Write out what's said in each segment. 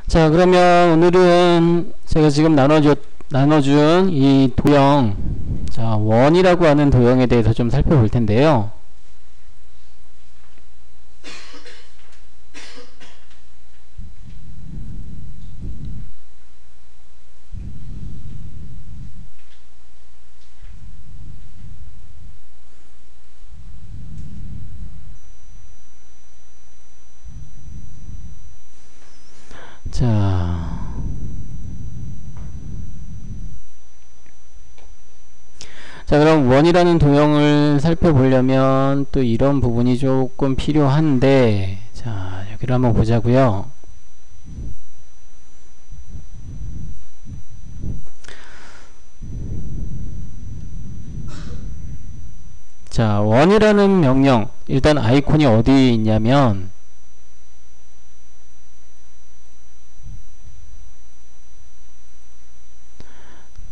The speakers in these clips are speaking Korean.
자, 그러면 오늘은 제가 지금 나눠준 이 도형, 자, 원이라고 하는 도형에 대해서 좀 살펴볼 텐데요. 자, 그럼 원이라는 도형을 살펴보려면 또 이런 부분이 조금 필요한데, 자, 여기를 한번 보자고요. 자, 원이라는 명령, 일단 아이콘이 어디에 있냐면,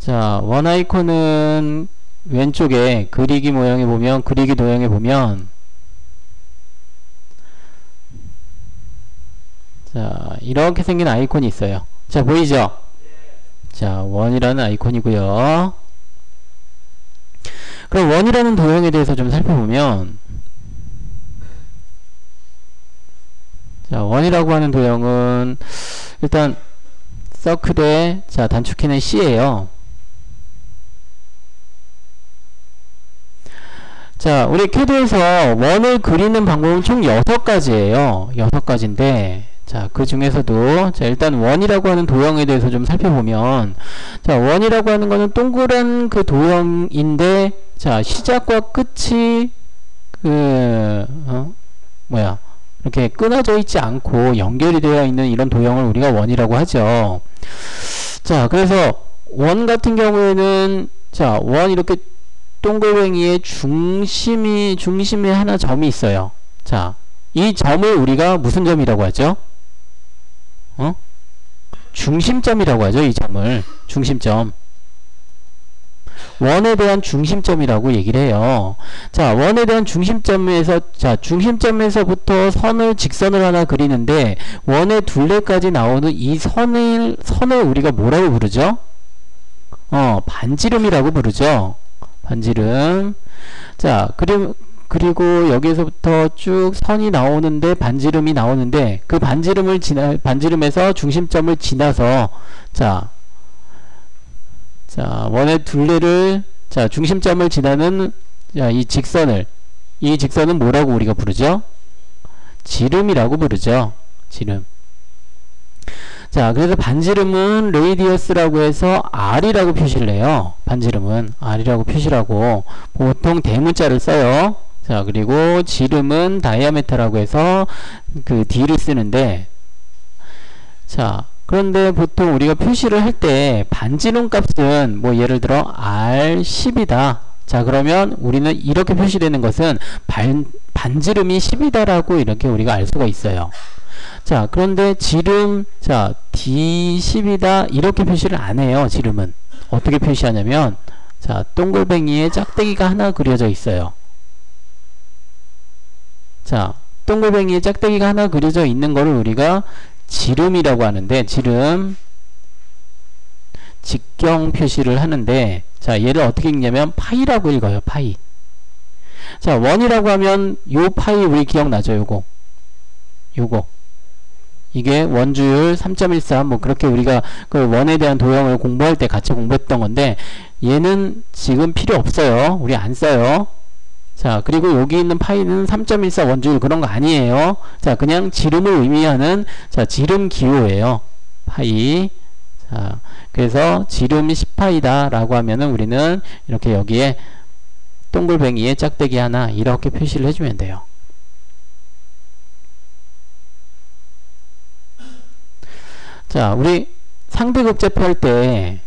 자, 원 아이콘은 왼쪽에 그리기 모형에 보면, 그리기 도형에 보면, 자, 이렇게 생긴 아이콘이 있어요. 자, 보이죠? 자, 원이라는 아이콘이고요. 그럼 원이라는 도형에 대해서 좀 살펴보면, 자, 원이라고 하는 도형은 일단 서클의, 자, 단축키는 C예요. 자, 우리 캐드에서 원을 그리는 방법은 총 6가지예요. 6가지인데, 자, 그 중에서도, 자, 일단 원이라고 하는 도형에 대해서 좀 살펴보면, 자, 원이라고 하는 거는 동그란 그 도형인데, 자, 시작과 끝이, 이렇게 끊어져 있지 않고 연결이 되어 있는 이런 도형을 우리가 원이라고 하죠. 자, 그래서 원 같은 경우에는, 자, 원 이렇게 동글뱅이의 중심에 하나 점이 있어요. 자, 이 점을 우리가 무슨 점이라고 하죠? 중심점이라고 하죠. 이 점을 중심점. 원에 대한 중심점이라고 얘기를 해요. 자, 원에 대한 중심점에서, 자, 중심점에서부터 직선을 하나 그리는데 원의 둘레까지 나오는 이 선을 우리가 뭐라고 부르죠? 반지름이라고 부르죠. 반지름. 자, 그리고 여기서부터 쭉 선이 나오는데, 반지름이 나오는데, 그 반지름에서 중심점을 지나서, 자, 원의 둘레를, 자, 중심점을 지나는, 자, 이 직선은 뭐라고 우리가 부르죠? 지름이라고 부르죠. 지름. 자, 그래서 반지름은 레이디어스라고 해서 R이라고 표시를 해요. 반지름은 R이라고 표시를 하고, 보통 대문자를 써요. 자, 그리고 지름은 다이아메터라고 해서 그 D를 쓰는데, 자, 그런데 보통 우리가 표시를 할 때 반지름 값은 뭐 예를 들어 R10이다. 자, 그러면 우리는 이렇게 표시되는 것은 반지름이 10이다 라고 이렇게 우리가 알 수가 있어요. 자, 그런데 지름, 자, D10이다 이렇게 표시를 안 해요. 지름은 어떻게 표시하냐면, 자, 동글뱅이에 짝대기가 하나 그려져 있어요. 자, 동글뱅이에 짝대기가 하나 그려져 있는 거를 우리가 지름이라고 하는데, 지름 직경 표시를 하는데, 자, 얘를 어떻게 읽냐면 파이라고 읽어요. 파이. 자, 원이라고 하면 요 파이 우리 기억나죠? 요거 이게 원주율 3.14 뭐 그렇게 우리가 그 원에 대한 도형을 공부할 때 같이 공부했던 건데, 얘는 지금 필요 없어요. 우리 안 써요. 자, 그리고 여기 있는 파이는 3.14 원주율 그런 거 아니에요. 자, 그냥 지름을 의미하는, 자, 지름 기호예요. 파이. 자, 그래서 지름이 10파이다 라고 하면은 우리는 이렇게 여기에 동글뱅이에 짝대기 하나 이렇게 표시를 해주면 돼요. 자, 우리 상대극접할 때,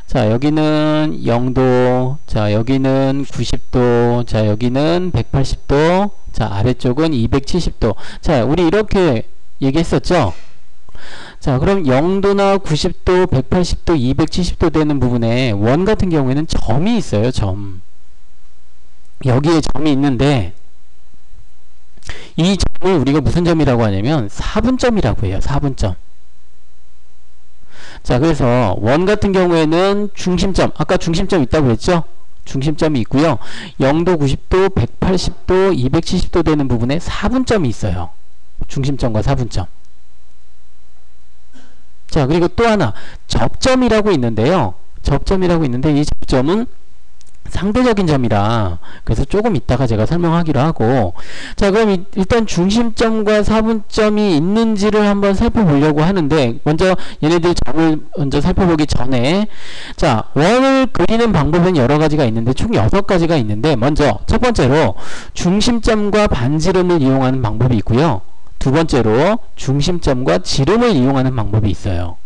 자, 여기는 0도, 자, 여기는 90도, 자, 여기는 180도, 자, 아래쪽은 270도. 자, 우리 이렇게 얘기했었죠? 자, 그럼 0도나 90도, 180도, 270도 되는 부분에 원 같은 경우에는 점이 있어요. 점. 여기에 점이 있는데, 이 점을 우리가 무슨 점이라고 하냐면 4분점이라고 해요. 4분점. 자, 그래서 원 같은 경우에는 중심점, 아까 중심점 있다고 했죠? 중심점이 있고요. 0도, 90도, 180도, 270도 되는 부분에 4분점이 있어요. 중심점과 4분점. 자, 그리고 또 하나 접점이라고 있는데요. 접점이라고 있는데 이 접점은 상대적인 점이라 그래서 조금 이따가 제가 설명하기로 하고, 자, 그럼 일단 중심점과 4분점이 있는지를 한번 살펴보려고 하는데, 먼저 얘네들 점을 먼저 살펴보기 전에, 자, 원을 그리는 방법은 여러 가지가 있는데 총 6가지가 있는데, 먼저 첫 번째로 중심점과 반지름을 이용하는 방법이 있고요. 두 번째로 중심점과 지름을 이용하는 방법이 있어요.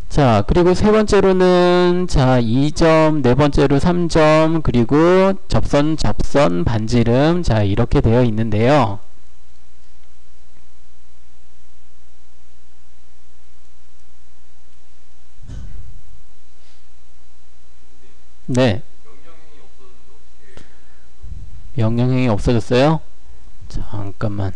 자, 그리고 세 번째로는, 자, 2점, 네 번째로 3점, 그리고 접선, 반지름, 자, 이렇게 되어 있는데요. 네. 명령형이 없어졌어요? 잠깐만.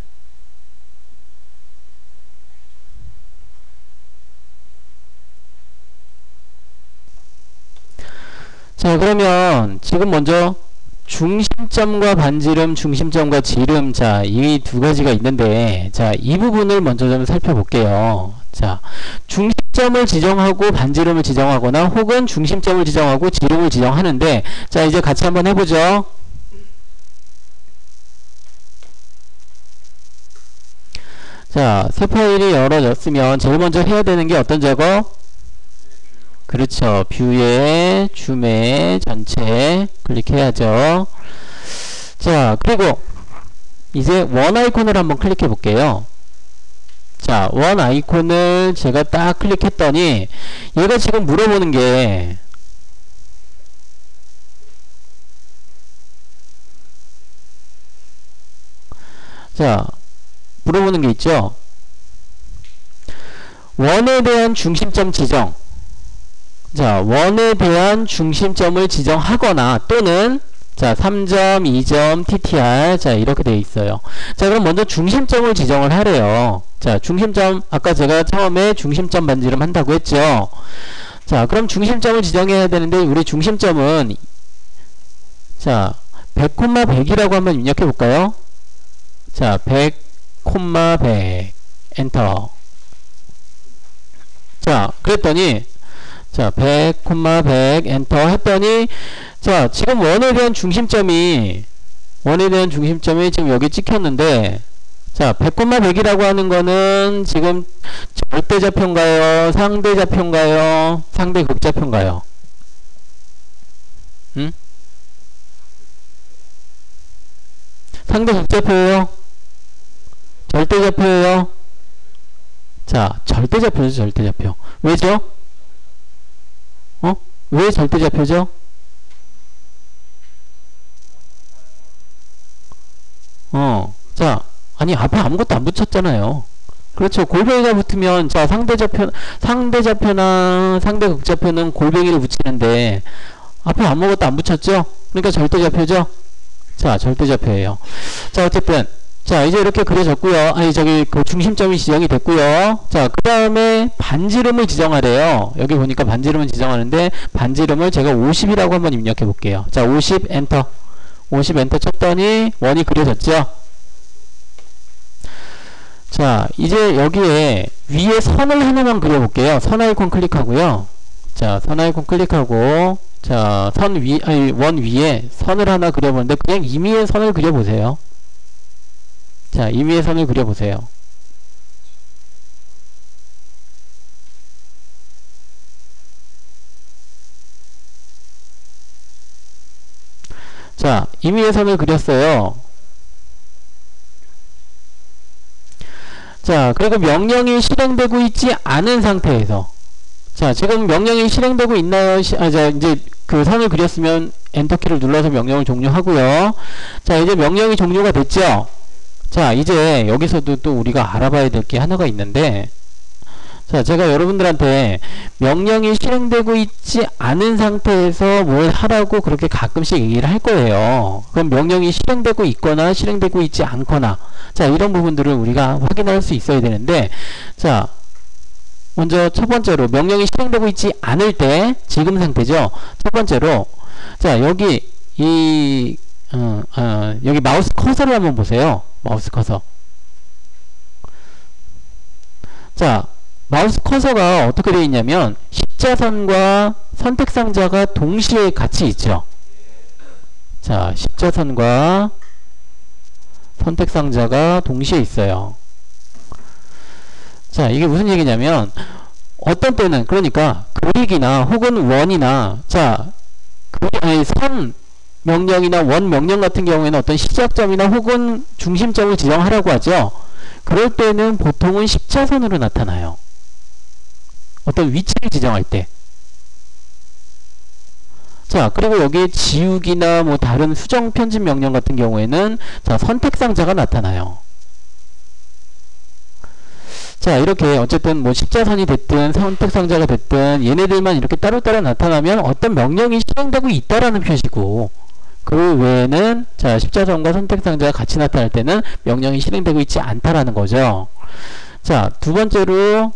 자, 그러면 지금 먼저 중심점과 반지름, 중심점과 지름, 자, 이 두 가지가 있는데, 자, 이 부분을 먼저 좀 살펴볼게요. 자, 중심점을 지정하고 반지름을 지정하거나 혹은 중심점을 지정하고 지름을 지정하는데, 자, 이제 같이 한번 해보죠. 자, 새 파일이 열어졌으면 제일 먼저 해야 되는 게 어떤 작업? 그렇죠. 뷰에 줌에 전체 클릭해야죠. 자, 그리고 이제 원 아이콘을 한번 클릭해 볼게요. 자, 원 아이콘을 제가 딱 클릭했더니 얘가 지금 물어보는 게, 자, 물어보는 게 있죠. 원에 대한 중심점 지정. 자, 원에 대한 중심점을 지정하거나 또는, 자, 3점, 2점, TTR, 자, 이렇게 되어 있어요. 자, 그럼 먼저 중심점을 지정을 하래요. 자, 중심점, 아까 제가 처음에 중심점 반지름 한다고 했죠. 자, 그럼 중심점을 지정해야 되는데 우리 중심점은, 자, 100, 100이라고 한번 입력해 볼까요? 자, 100, 100 엔터. 자, 그랬더니, 자, 100, 100 엔터 했더니, 자, 지금 원에 대한 중심점이 지금 여기 찍혔는데, 자, 100, 100이라고 하는 거는 지금 절대좌표인가요? 상대좌표인가요? 상대극좌표인가요? 응? 상대극좌표예요? 절대좌표예요? 자, 절대좌표죠, 절대좌표. 왜죠? 왜 절대좌표죠? 자, 아니, 앞에 아무것도 안 붙였잖아요. 그렇죠. 골뱅이가 붙으면, 자, 상대좌표나 상대극좌표는 골뱅이를 붙이는데, 앞에 아무것도 안 붙였죠? 그러니까 절대좌표죠? 자, 절대좌표예요. 자, 어쨌든, 자, 이제 이렇게 그려졌고요. 아니, 저기, 그 중심점이 지정이 됐고요. 자, 그 다음에 반지름을 지정하래요. 여기 보니까 반지름을 지정하는데, 반지름을 제가 50이라고 한번 입력해 볼게요. 자, 50 엔터. 50 엔터 쳤더니, 원이 그려졌죠? 자, 이제 여기에 위에 선을 하나만 그려볼게요. 선 아이콘 클릭하고요. 자, 선 아이콘 클릭하고, 자, 원 위에 선을 하나 그려보는데, 그냥 임의의 선을 그려보세요. 자, 임의의 선을 그려보세요. 자, 임의의 선을 그렸어요. 자, 그리고 명령이 실행되고 있지 않은 상태에서, 자, 지금 명령이 실행되고 있나요? 자, 이제 그 선을 그렸으면 엔터키를 눌러서 명령을 종료하고요. 자, 이제 명령이 종료가 됐죠? 자, 이제 여기서도 또 우리가 알아봐야 될 게 하나가 있는데, 자, 제가 여러분들한테 명령이 실행되고 있지 않은 상태에서 뭘 하라고 그렇게 가끔씩 얘기를 할 거예요. 그럼 명령이 실행되고 있거나 실행되고 있지 않거나, 자, 이런 부분들을 우리가 확인할 수 있어야 되는데, 자, 먼저 첫 번째로 명령이 실행되고 있지 않을 때, 지금 상태죠. 첫 번째로, 자, 여기 여기 마우스 커서를 한번 보세요. 마우스 커서. 자, 마우스 커서가 어떻게 되어 있냐면 십자선과 선택상자가 동시에 같이 있죠. 자, 십자선과 선택상자가 동시에 있어요. 자, 이게 무슨 얘기냐면 어떤 때는 그러니까 그릭이나 혹은 원이나, 자, 선 명령이나 원 명령 같은 경우에는 어떤 시작점이나 혹은 중심점을 지정하라고 하죠. 그럴 때는 보통은 십자선으로 나타나요. 어떤 위치를 지정할 때. 자, 그리고 여기 지우기나 뭐 다른 수정 편집 명령 같은 경우에는, 자, 선택상자가 나타나요. 자, 이렇게 어쨌든 뭐 십자선이 됐든 선택상자가 됐든 얘네들만 이렇게 따로따로 나타나면 어떤 명령이 실행되고 있다라는 표시고, 그 외에는, 자, 십자선과 선택상자가 같이 나타날 때는 명령이 실행되고 있지 않다라는 거죠. 자, 두 번째로,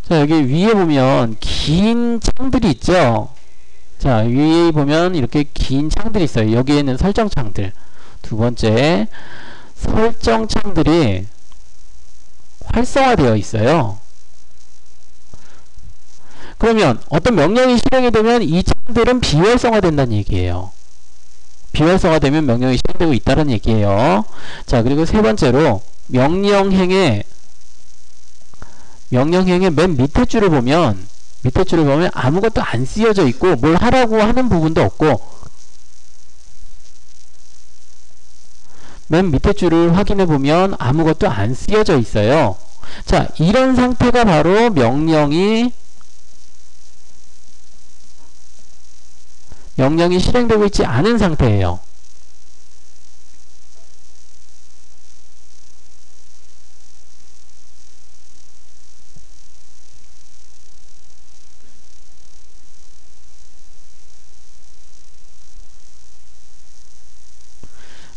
자, 여기 위에 보면 긴 창들이 있죠. 자, 위에 보면 이렇게 긴 창들이 있어요. 여기에는 설정 창들. 두 번째, 설정 창들이 활성화되어 있어요. 그러면 어떤 명령이 실행이 되면 이 창들은 비활성화된다는 얘기예요. 비활성화되면 명령이 실행되고 있다는 얘기예요. 자, 그리고 세 번째로 명령행의 맨 밑에 줄을 보면 아무것도 안 쓰여져 있고 뭘 하라고 하는 부분도 없고, 맨 밑에 줄을 확인해 보면 아무것도 안 쓰여져 있어요. 자, 이런 상태가 바로 명령이 실행되고 있지 않은 상태예요.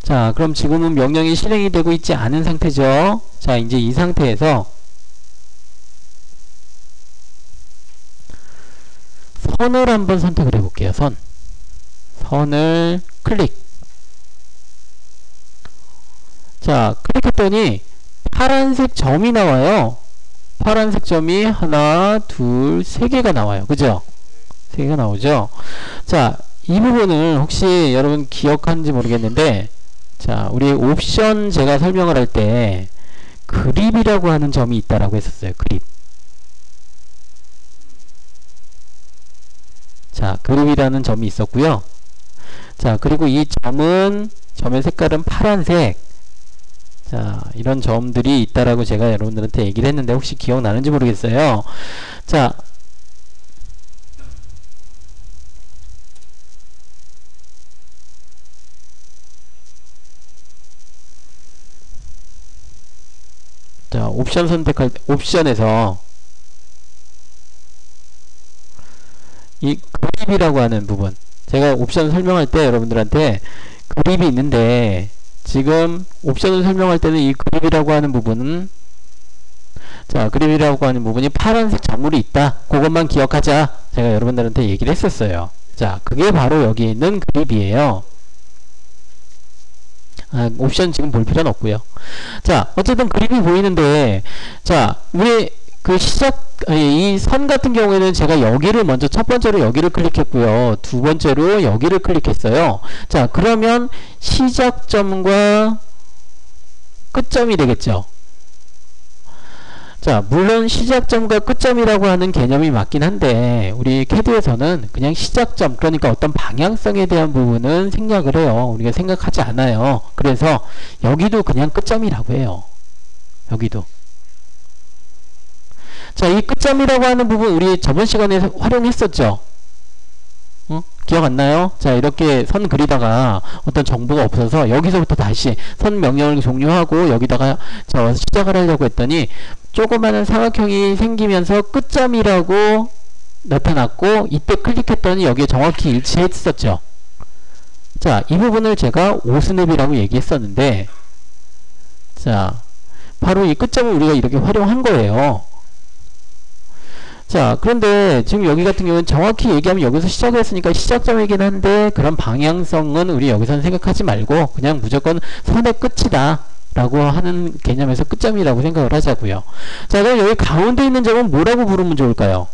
자, 그럼 지금은 명령이 실행이 되고 있지 않은 상태죠. 자, 이제 이 상태에서 선을 한번 선택을 해볼게요. 선을 클릭. 자, 클릭했더니 파란색 점이 나와요. 파란색 점이 하나, 둘, 세 개가 나와요. 그죠? 세 개가 나오죠? 자, 이 부분을 혹시 여러분 기억하는지 모르겠는데, 자, 우리 옵션 제가 설명을 할 때 그립이라고 하는 점이 있다라고 했었어요. 그립. 자, 그립이라는 점이 있었고요. 자, 그리고 이 점의 색깔은 파란색. 자, 이런 점들이 있다라고 제가 여러분들한테 얘기를 했는데 혹시 기억나는지 모르겠어요. 자, 옵션 선택할 때, 옵션에서 이 그립이라고 하는 부분, 제가 옵션 설명할 때 여러분들한테 그립이 있는데, 지금 옵션을 설명할 때는 이 그립이라고 하는 부분은, 자, 그립이라고 하는 부분이 파란색 점물이 있다. 그것만 기억하자. 제가 여러분들한테 얘기를 했었어요. 자, 그게 바로 여기 있는 그립이에요. 옵션 지금 볼 필요는 없고요. 자, 어쨌든 그림이 보이는데, 자, 우리 그 이 선 같은 경우에는 제가 여기를 먼저 첫 번째로 여기를 클릭했고요. 두 번째로 여기를 클릭했어요. 자, 그러면 시작점과 끝점이 되겠죠. 자, 물론 시작점과 끝점이라고 하는 개념이 맞긴 한데 우리 캐드에서는 그냥 시작점, 그러니까 어떤 방향성에 대한 부분은 생략을 해요. 우리가 생각하지 않아요. 그래서 여기도 그냥 끝점이라고 해요. 여기도. 자, 이 끝점이라고 하는 부분 우리 저번 시간에 활용했었죠. 기억 안 나요? 자, 이렇게 선 그리다가 어떤 정보가 없어서 여기서부터 다시 선 명령을 종료하고 여기다가 시작을 하려고 했더니 조그마한 삼각형이 생기면서 끝점이라고 나타났고, 이때 클릭했더니 여기에 정확히 일치했었죠. 자, 이 부분을 제가 오스냅이라고 얘기했었는데, 자, 바로 이 끝점을 우리가 이렇게 활용한 거예요. 자, 그런데 지금 여기 같은 경우는 정확히 얘기하면 여기서 시작을 했으니까 시작점이긴 한데, 그런 방향성은 우리 여기서는 생각하지 말고 그냥 무조건 선의 끝이다 라고 하는 개념에서 끝점이라고 생각을 하자고요. 자, 그럼 여기 가운데 있는 점은 뭐라고 부르면 좋을까요?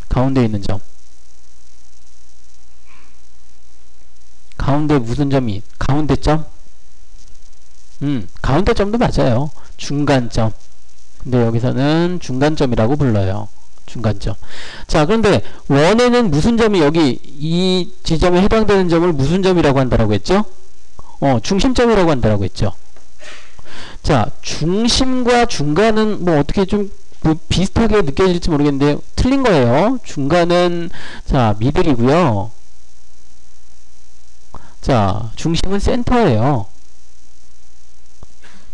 가운데 있는 점. 가운데 무슨 점이? 가운데 점? 가운데 점도 맞아요. 중간점. 근데 여기서는 중간점이라고 불러요. 중간점. 자, 그런데 원에는 무슨 점이 여기 이 지점에 해당되는 점을 무슨 점이라고 한다라고 했죠? 중심점이라고 한다라고 했죠. 자, 중심과 중간은 뭐 어떻게 좀 뭐 비슷하게 느껴질지 모르겠는데 틀린 거예요. 중간은 자, 미들이고요. 자, 중심은 센터예요.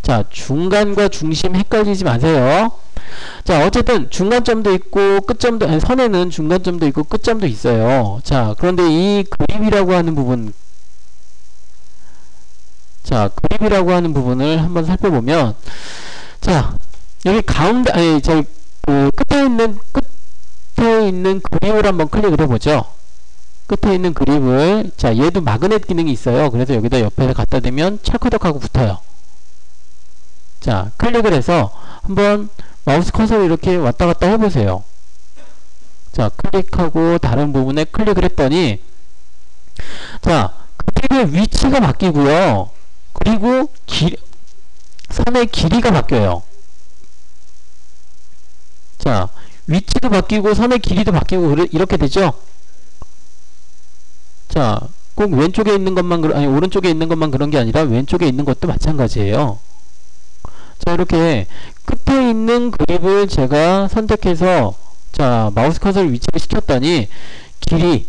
자, 중간과 중심 헷갈리지 마세요. 자, 어쨌든 중간점도 있고 끝점도, 아니, 선에는 중간점도 있고 끝점도 있어요. 자, 그런데 이 그립이라고 하는 부분, 자, 그립이라고 하는 부분을 한번 살펴보면, 자, 여기 가운데, 아니, 저기 끝에 있는 그립을 한번 클릭을 해보죠. 끝에 있는 그립을, 자, 얘도 마그넷 기능이 있어요. 그래서 여기다 옆에 갖다 대면 찰커덕하고 붙어요. 자, 클릭을 해서 한번 마우스 커서를 이렇게 왔다 갔다 해보세요. 자, 클릭하고 다른 부분에 클릭을 했더니, 자, 그립의 위치가 바뀌고요. 그리고 선의 길이가 바뀌어요. 자, 위치도 바뀌고 선의 길이도 바뀌고 이렇게 되죠. 자, 꼭 왼쪽에 있는 것만 아니 오른쪽에 있는 것만 그런 게 아니라 왼쪽에 있는 것도 마찬가지예요. 자, 이렇게 끝에 있는 그립을 제가 선택해서 자, 마우스 커서를 위치를 시켰더니 길이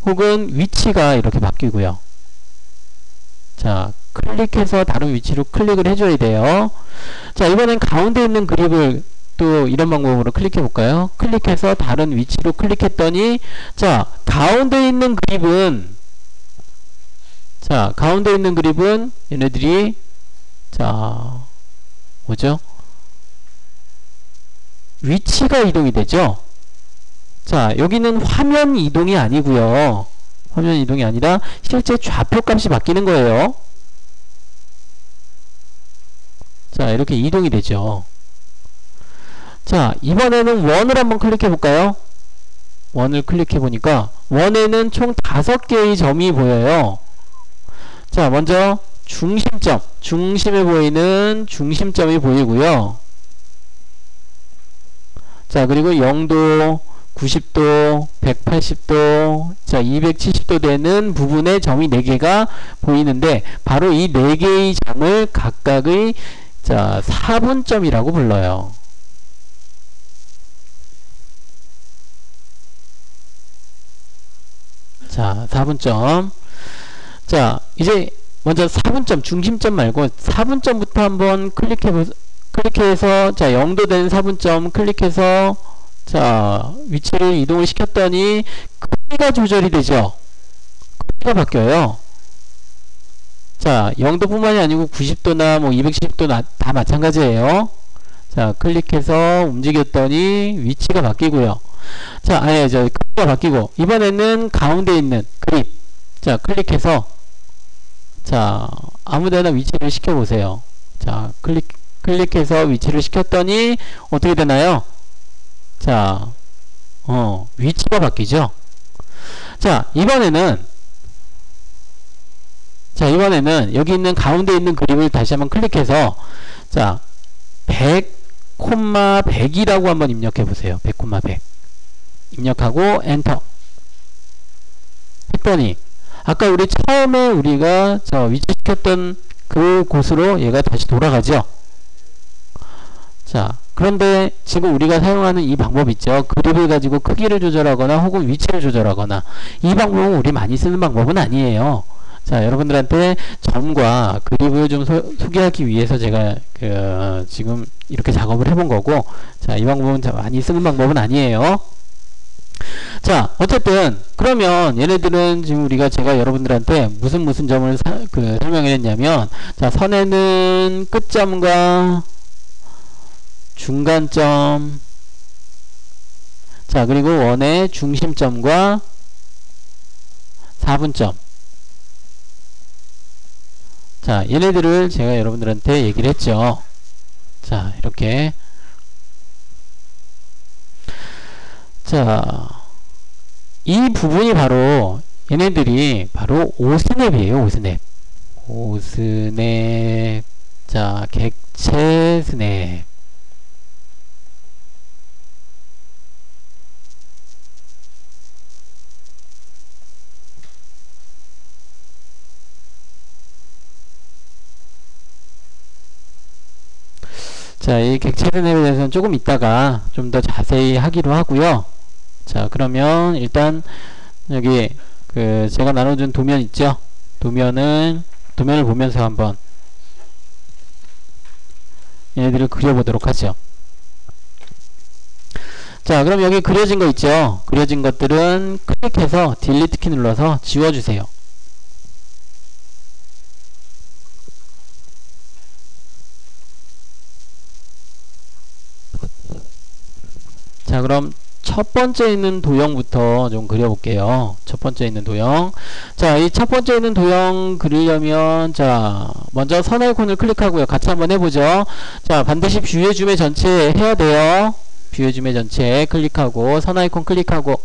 혹은 위치가 이렇게 바뀌고요. 자, 클릭해서 다른 위치로 클릭을 해줘야 돼요. 자, 이번엔 가운데 있는 그립을 또 이런 방법으로 클릭해 볼까요? 클릭해서 다른 위치로 클릭했더니 자, 가운데 있는 그립은 자, 가운데 있는 그립은 얘네들이 자, 뭐죠? 위치가 이동이 되죠? 자, 여기는 화면 이동이 아니고요. 화면 이동이 아니라 실제 좌표 값이 바뀌는 거예요. 자, 이렇게 이동이 되죠. 자, 이번에는 원을 한번 클릭해 볼까요? 원을 클릭해 보니까 원에는 총 5개의 점이 보여요. 자, 먼저 중심점, 중심에 보이는 중심점이 보이고요. 자, 그리고 0도, 90도, 180도, 자, 270도 되는 부분에 점이 4개가 보이는데 바로 이 4개의 점을 각각의 자, 4분점이라고 불러요. 자, 4분점. 자, 이제 먼저 4분점, 중심점 말고 4분점부터 한번 클릭해서 자, 0도 되는 4분점 클릭해서 자, 위치를 이동을 시켰더니 크기가 조절이 되죠. 크기가 바뀌어요. 자, 0도뿐만이 아니고 90도나 뭐 270도 다 마찬가지예요. 자, 클릭해서 움직였더니 위치가 바뀌고요. 자, 아니, 저 크기가 바뀌고 이번에는 가운데 있는 그립. 자, 클릭해서 자, 아무데나 위치를 시켜보세요. 자, 클릭해서 위치를 시켰더니 어떻게 되나요? 자, 위치가 바뀌죠. 자, 이번에는 여기 있는 가운데 있는 그립을 다시 한번 클릭해서 자, 100, 100이라고 한번 입력해 보세요. 100, 100 입력하고 엔터 했더니 아까 우리 처음에 우리가 저 위치 시켰던 그 곳으로 얘가 다시 돌아가죠. 자, 그런데 지금 우리가 사용하는 이 방법 있죠. 그립을 가지고 크기를 조절하거나 혹은 위치를 조절하거나 이 방법은 우리 많이 쓰는 방법은 아니에요. 자, 여러분들한테 점과 그립을 좀 소개하기 위해서 제가 지금 이렇게 작업을 해본 거고, 자, 이 방법은 많이 쓰는 방법은 아니에요. 자, 어쨌든 그러면 얘네들은 지금 제가 여러분들한테 무슨 점을 설명을 했냐면, 자, 선에는 끝점과 중간점, 자, 그리고 원의 중심점과 4분점. 자, 얘네들을 제가 여러분들한테 얘기를 했죠. 자, 이렇게. 자, 이 부분이 바로 얘네들이 바로 오스냅이에요. 오스냅. 오스냅. 자, 객체 스냅. 자, 이 객체 스냅에 대해서는 조금 이따가 좀 더 자세히 하기로 하고요. 자, 그러면 일단 여기 제가 나눠준 도면 있죠? 도면을 보면서 한번 얘네들을 그려보도록 하죠. 자, 그럼 여기 그려진 거 있죠? 그려진 것들은 클릭해서 딜리트 키 눌러서 지워주세요. 자, 그럼 첫 번째 있는 도형부터 좀 그려볼게요. 첫 번째 있는 도형. 자, 이 첫 번째 있는 도형 그리려면, 자, 먼저 선 아이콘을 클릭하고요. 같이 한번 해보죠. 자, 반드시 뷰의 줌의 전체 해야 돼요. 뷰의 줌의 전체 클릭하고, 선 아이콘 클릭하고.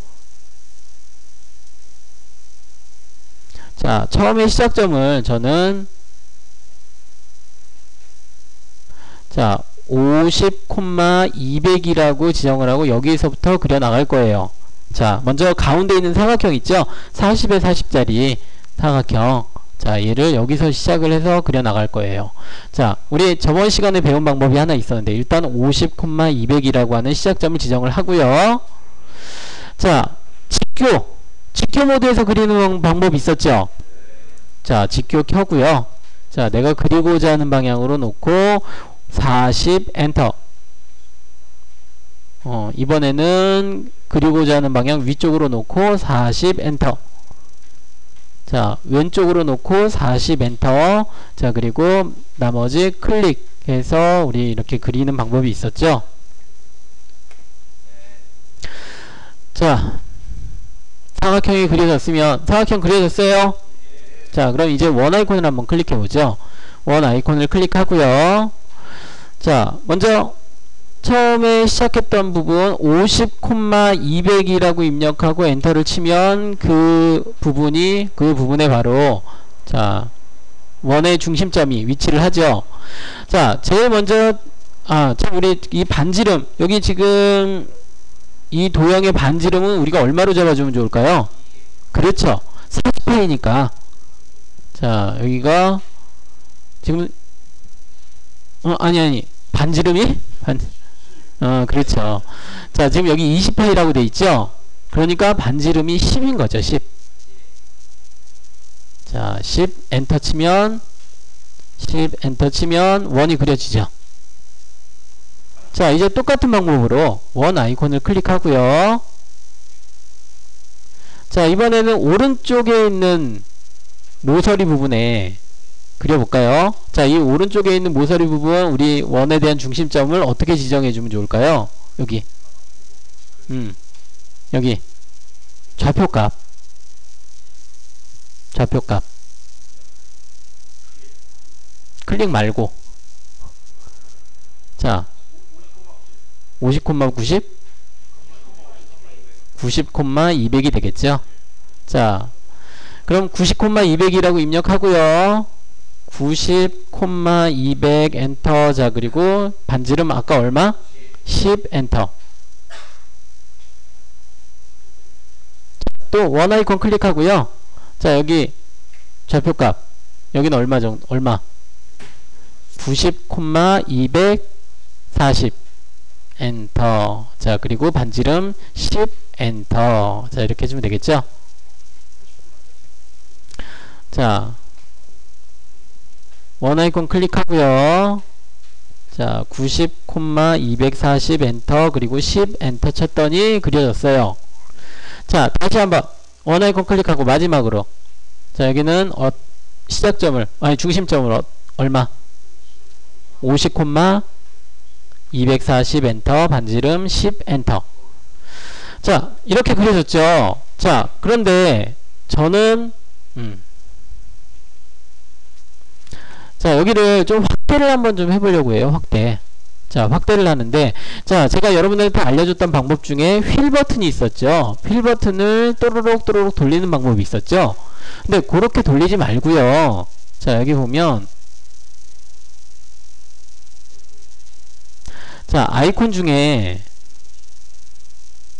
자, 처음에 시작점을 저는, 자, 50,200이라고 지정을 하고 여기서부터 그려 나갈 거예요. 자, 먼저 가운데 있는 사각형 있죠? 40에 40짜리 사각형. 자, 얘를 여기서 시작을 해서 그려 나갈 거예요. 자, 우리 저번 시간에 배운 방법이 하나 있었는데, 일단 50,200이라고 하는 시작점을 지정을 하고요. 자, 직교 모드에서 그리는 방법이 있었죠? 자, 직교 켜고요. 자, 내가 그리고자 하는 방향으로 놓고 40 엔터. 이번에는 그리고자 하는 방향 위쪽으로 놓고 40 엔터. 자, 왼쪽으로 놓고 40 엔터. 자, 그리고 나머지 클릭해서 우리 이렇게 그리는 방법이 있었죠. 자, 사각형이 그려졌으면, 사각형 그려졌어요? 자, 그럼 이제 원 아이콘을 한번 클릭해 보죠. 원 아이콘을 클릭하고요. 자, 먼저 처음에 시작했던 부분 50,200이라고 입력하고 엔터를 치면 그 부분에 바로, 자, 원의 중심점이 위치를 하죠. 자, 제일 먼저, 참, 우리 이 반지름, 여기 지금 이 도형의 반지름은 우리가 얼마로 잡아주면 좋을까요? 그렇죠. 40회이니까. 자, 여기가 지금 아니 반지름이? 그렇죠. 자, 지금 여기 20회이라고 돼 있죠? 그러니까 반지름이 10인 거죠. 10. 자, 10 엔터 치면 원이 그려지죠. 자, 이제 똑같은 방법으로 원 아이콘을 클릭하고요. 자, 이번에는 오른쪽에 있는 모서리 부분에 그려볼까요? 자, 이 오른쪽에 있는 모서리 부분, 우리 원에 대한 중심점을 어떻게 지정해주면 좋을까요? 여기. 여기. 좌표값. 클릭 말고. 자, 50,90? 90,200이 되겠죠? 자, 그럼 90,200이라고 입력하고요. 90,200 엔터. 자, 그리고 반지름 아까 얼마? 10 엔터. 또 원 아이콘 클릭하고요. 자, 여기 좌표값 여기는 얼마? 90,240 엔터. 자, 그리고 반지름 10 엔터. 자, 이렇게 해주면 되겠죠? 자, 원 아이콘 클릭하고요. 자, 90,240 엔터, 그리고 10 엔터 쳤더니 그려졌어요. 자, 다시 한번 원 아이콘 클릭하고 마지막으로, 자, 여기는 시작점을, 아니 중심점을 얼마? 50,240 엔터, 반지름 10 엔터. 자, 이렇게 그려졌죠. 자, 그런데 저는 자, 여기를 좀 확대를 한번 좀 해보려고 해요. 확대. 자, 확대를 하는데, 자, 제가 여러분들한테 알려줬던 방법 중에 휠 버튼이 있었죠. 휠 버튼을 또르륵 또르륵 돌리는 방법이 있었죠. 근데 그렇게 돌리지 말고요. 자, 여기 보면, 자, 아이콘 중에,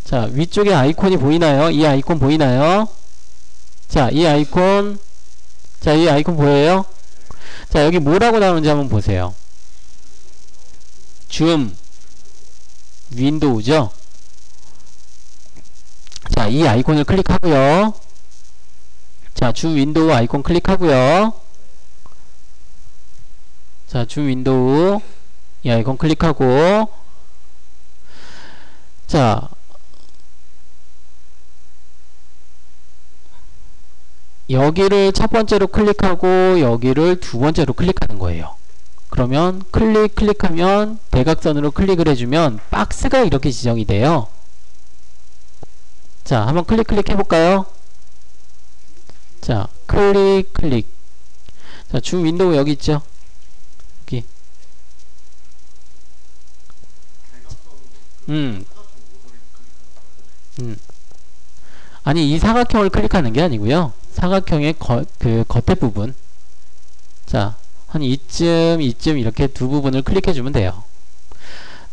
자, 위쪽에 아이콘이 보이나요? 이 아이콘 보이나요? 자, 이 아이콘, 자, 이 아이콘 보여요? 자, 여기 뭐라고 나오는지 한번 보세요. 줌 윈도우죠. 자, 이 아이콘을 클릭하고요. 자, 줌 윈도우 아이콘 클릭하고요. 자, 줌 윈도우 이 아이콘 클릭하고, 자, 여기를 첫 번째로 클릭하고 여기를 두 번째로 클릭하는 거예요. 그러면 클릭하면 대각선으로 클릭을 해주면 박스가 이렇게 지정이 돼요. 자, 한번 클릭 해볼까요? 자, 클릭. 자, 줌 윈도우 여기 있죠? 여기. 아니, 이 사각형을 클릭하는 게 아니고요. 사각형의 그 겉에 부분. 자, 한 이쯤 이렇게 두 부분을 클릭해주면 돼요.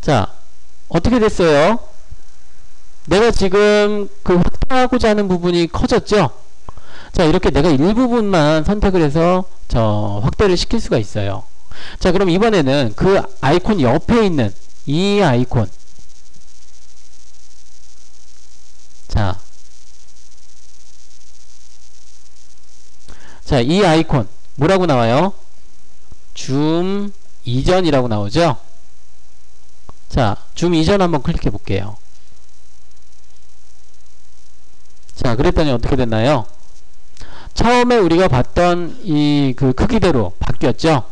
자, 어떻게 됐어요? 내가 지금 그 확대하고자 하는 부분이 커졌죠? 자, 이렇게 내가 일부분만 선택을 해서 확대를 시킬 수가 있어요. 자, 그럼 이번에는 그 아이콘 옆에 있는 이 아이콘. 자, 이 아이콘 뭐라고 나와요? 줌 이전이라고 나오죠? 자, 줌 이전 한번 클릭해 볼게요. 자, 그랬더니 어떻게 됐나요? 처음에 우리가 봤던 이 그 크기대로 바뀌었죠?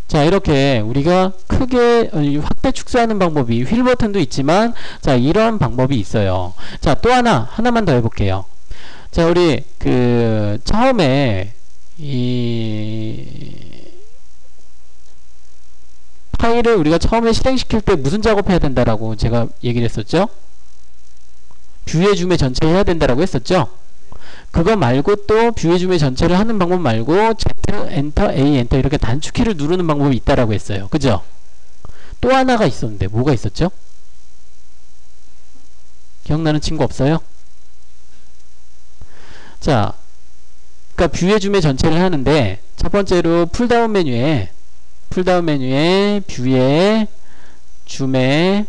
자, 이렇게 우리가 크게 확대 축소하는 방법이 휠 버튼도 있지만, 자, 이런 방법이 있어요. 자, 또 하나만 더 해볼게요. 자, 우리 그 처음에 이 파일을 우리가 처음에 실행시킬 때 무슨 작업해야 된다라고 제가 얘기를 했었죠? 뷰의 줌의 전체 해야 된다라고 했었죠? 그거 말고 또 뷰의 줌의 전체를 하는 방법 말고 Z 엔터 A 엔터 이렇게 단축키를 누르는 방법이 있다라고 했어요. 그죠? 또 하나가 있었는데 뭐가 있었죠? 기억나는 친구 없어요? 자, 그러니까 뷰의 줌의 전체를 하는데 첫 번째로 풀다운 메뉴에 뷰의 줌의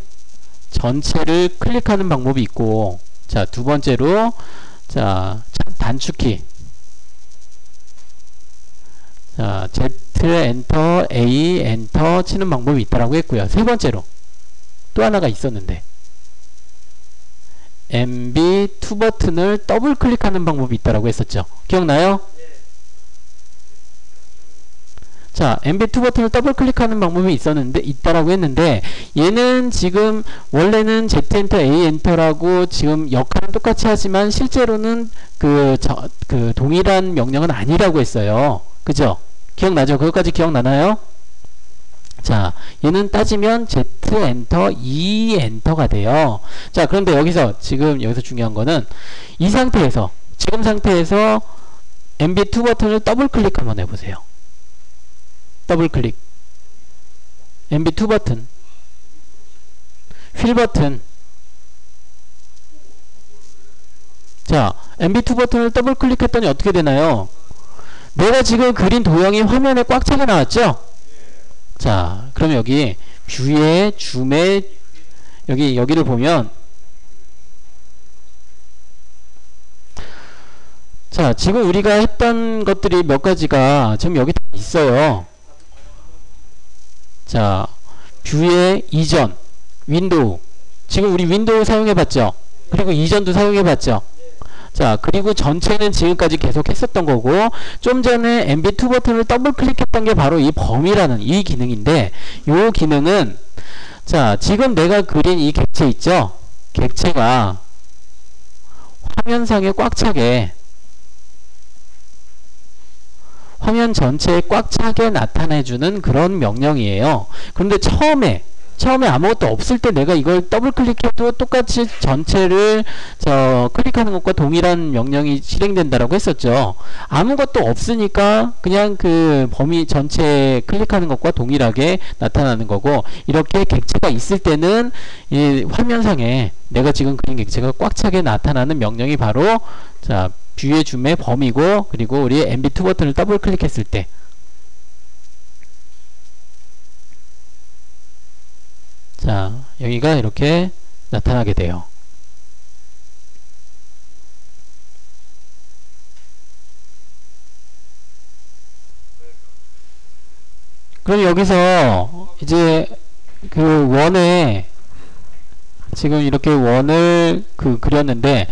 전체를 클릭하는 방법이 있고, 자, 두 번째로 자, 단축키, 자, Z 엔터 A 엔터 치는 방법이 있다라고 했고요. 세 번째로 또 하나가 있었는데 MB2 버튼을 더블 클릭하는 방법이 있다라고 했었죠. 기억나요? 자, MB2 버튼을 더블 클릭하는 방법이 있다라고 했는데, 얘는 지금 원래는 Z 엔터 A 엔터라고 지금 역할은 똑같이 하지만 실제로는 그 동일한 명령은 아니라고 했어요. 그죠? 기억나죠? 그것까지 기억나나요? 자, 얘는 따지면 Z 엔터 E 엔터가 돼요. 자, 그런데 여기서 중요한 거는 이 상태에서, 지금 상태에서 MB2 버튼을 더블 클릭 한번 해보세요. 더블 클릭. MB2 버튼. 휠 버튼. 자, MB2 버튼을 더블 클릭했더니 어떻게 되나요? 내가 지금 그린 도형이 화면에 꽉 차게 나왔죠? 자, 그럼 여기 뷰의 줌의 여기를 보면, 자, 지금 우리가 했던 것들이 몇 가지가 지금 여기 다 있어요. 자, 뷰의 이전, 윈도우. 지금 우리 윈도우 사용해봤죠? 그리고 이전도 사용해봤죠? 자, 그리고 전체는 지금까지 계속 했었던 거고, 좀 전에 MB2 버튼을 더블 클릭했던 게 바로 이 범위라는 이 기능인데, 이 기능은, 자, 지금 내가 그린 이 객체 있죠? 객체가 화면상에 꽉 차게, 화면 전체에 꽉 차게 나타내주는 그런 명령이에요. 그런데 처음에 아무것도 없을 때 내가 이걸 더블 클릭해도 똑같이 전체를 클릭하는 것과 동일한 명령이 실행된다라고 했었죠. 아무것도 없으니까 그냥 그 범위 전체에 클릭하는 것과 동일하게 나타나는 거고, 이렇게 객체가 있을 때는 이 화면상에 내가 지금 그린 객체가 꽉 차게 나타나는 명령이 바로 자, 뷰의 줌의 범위고, 그리고 우리 MB2 버튼을 더블 클릭했을 때 자, 여기가 이렇게 나타나게 돼요. 그럼 여기서 이제 그 원에 지금 이렇게 원을 그렸는데,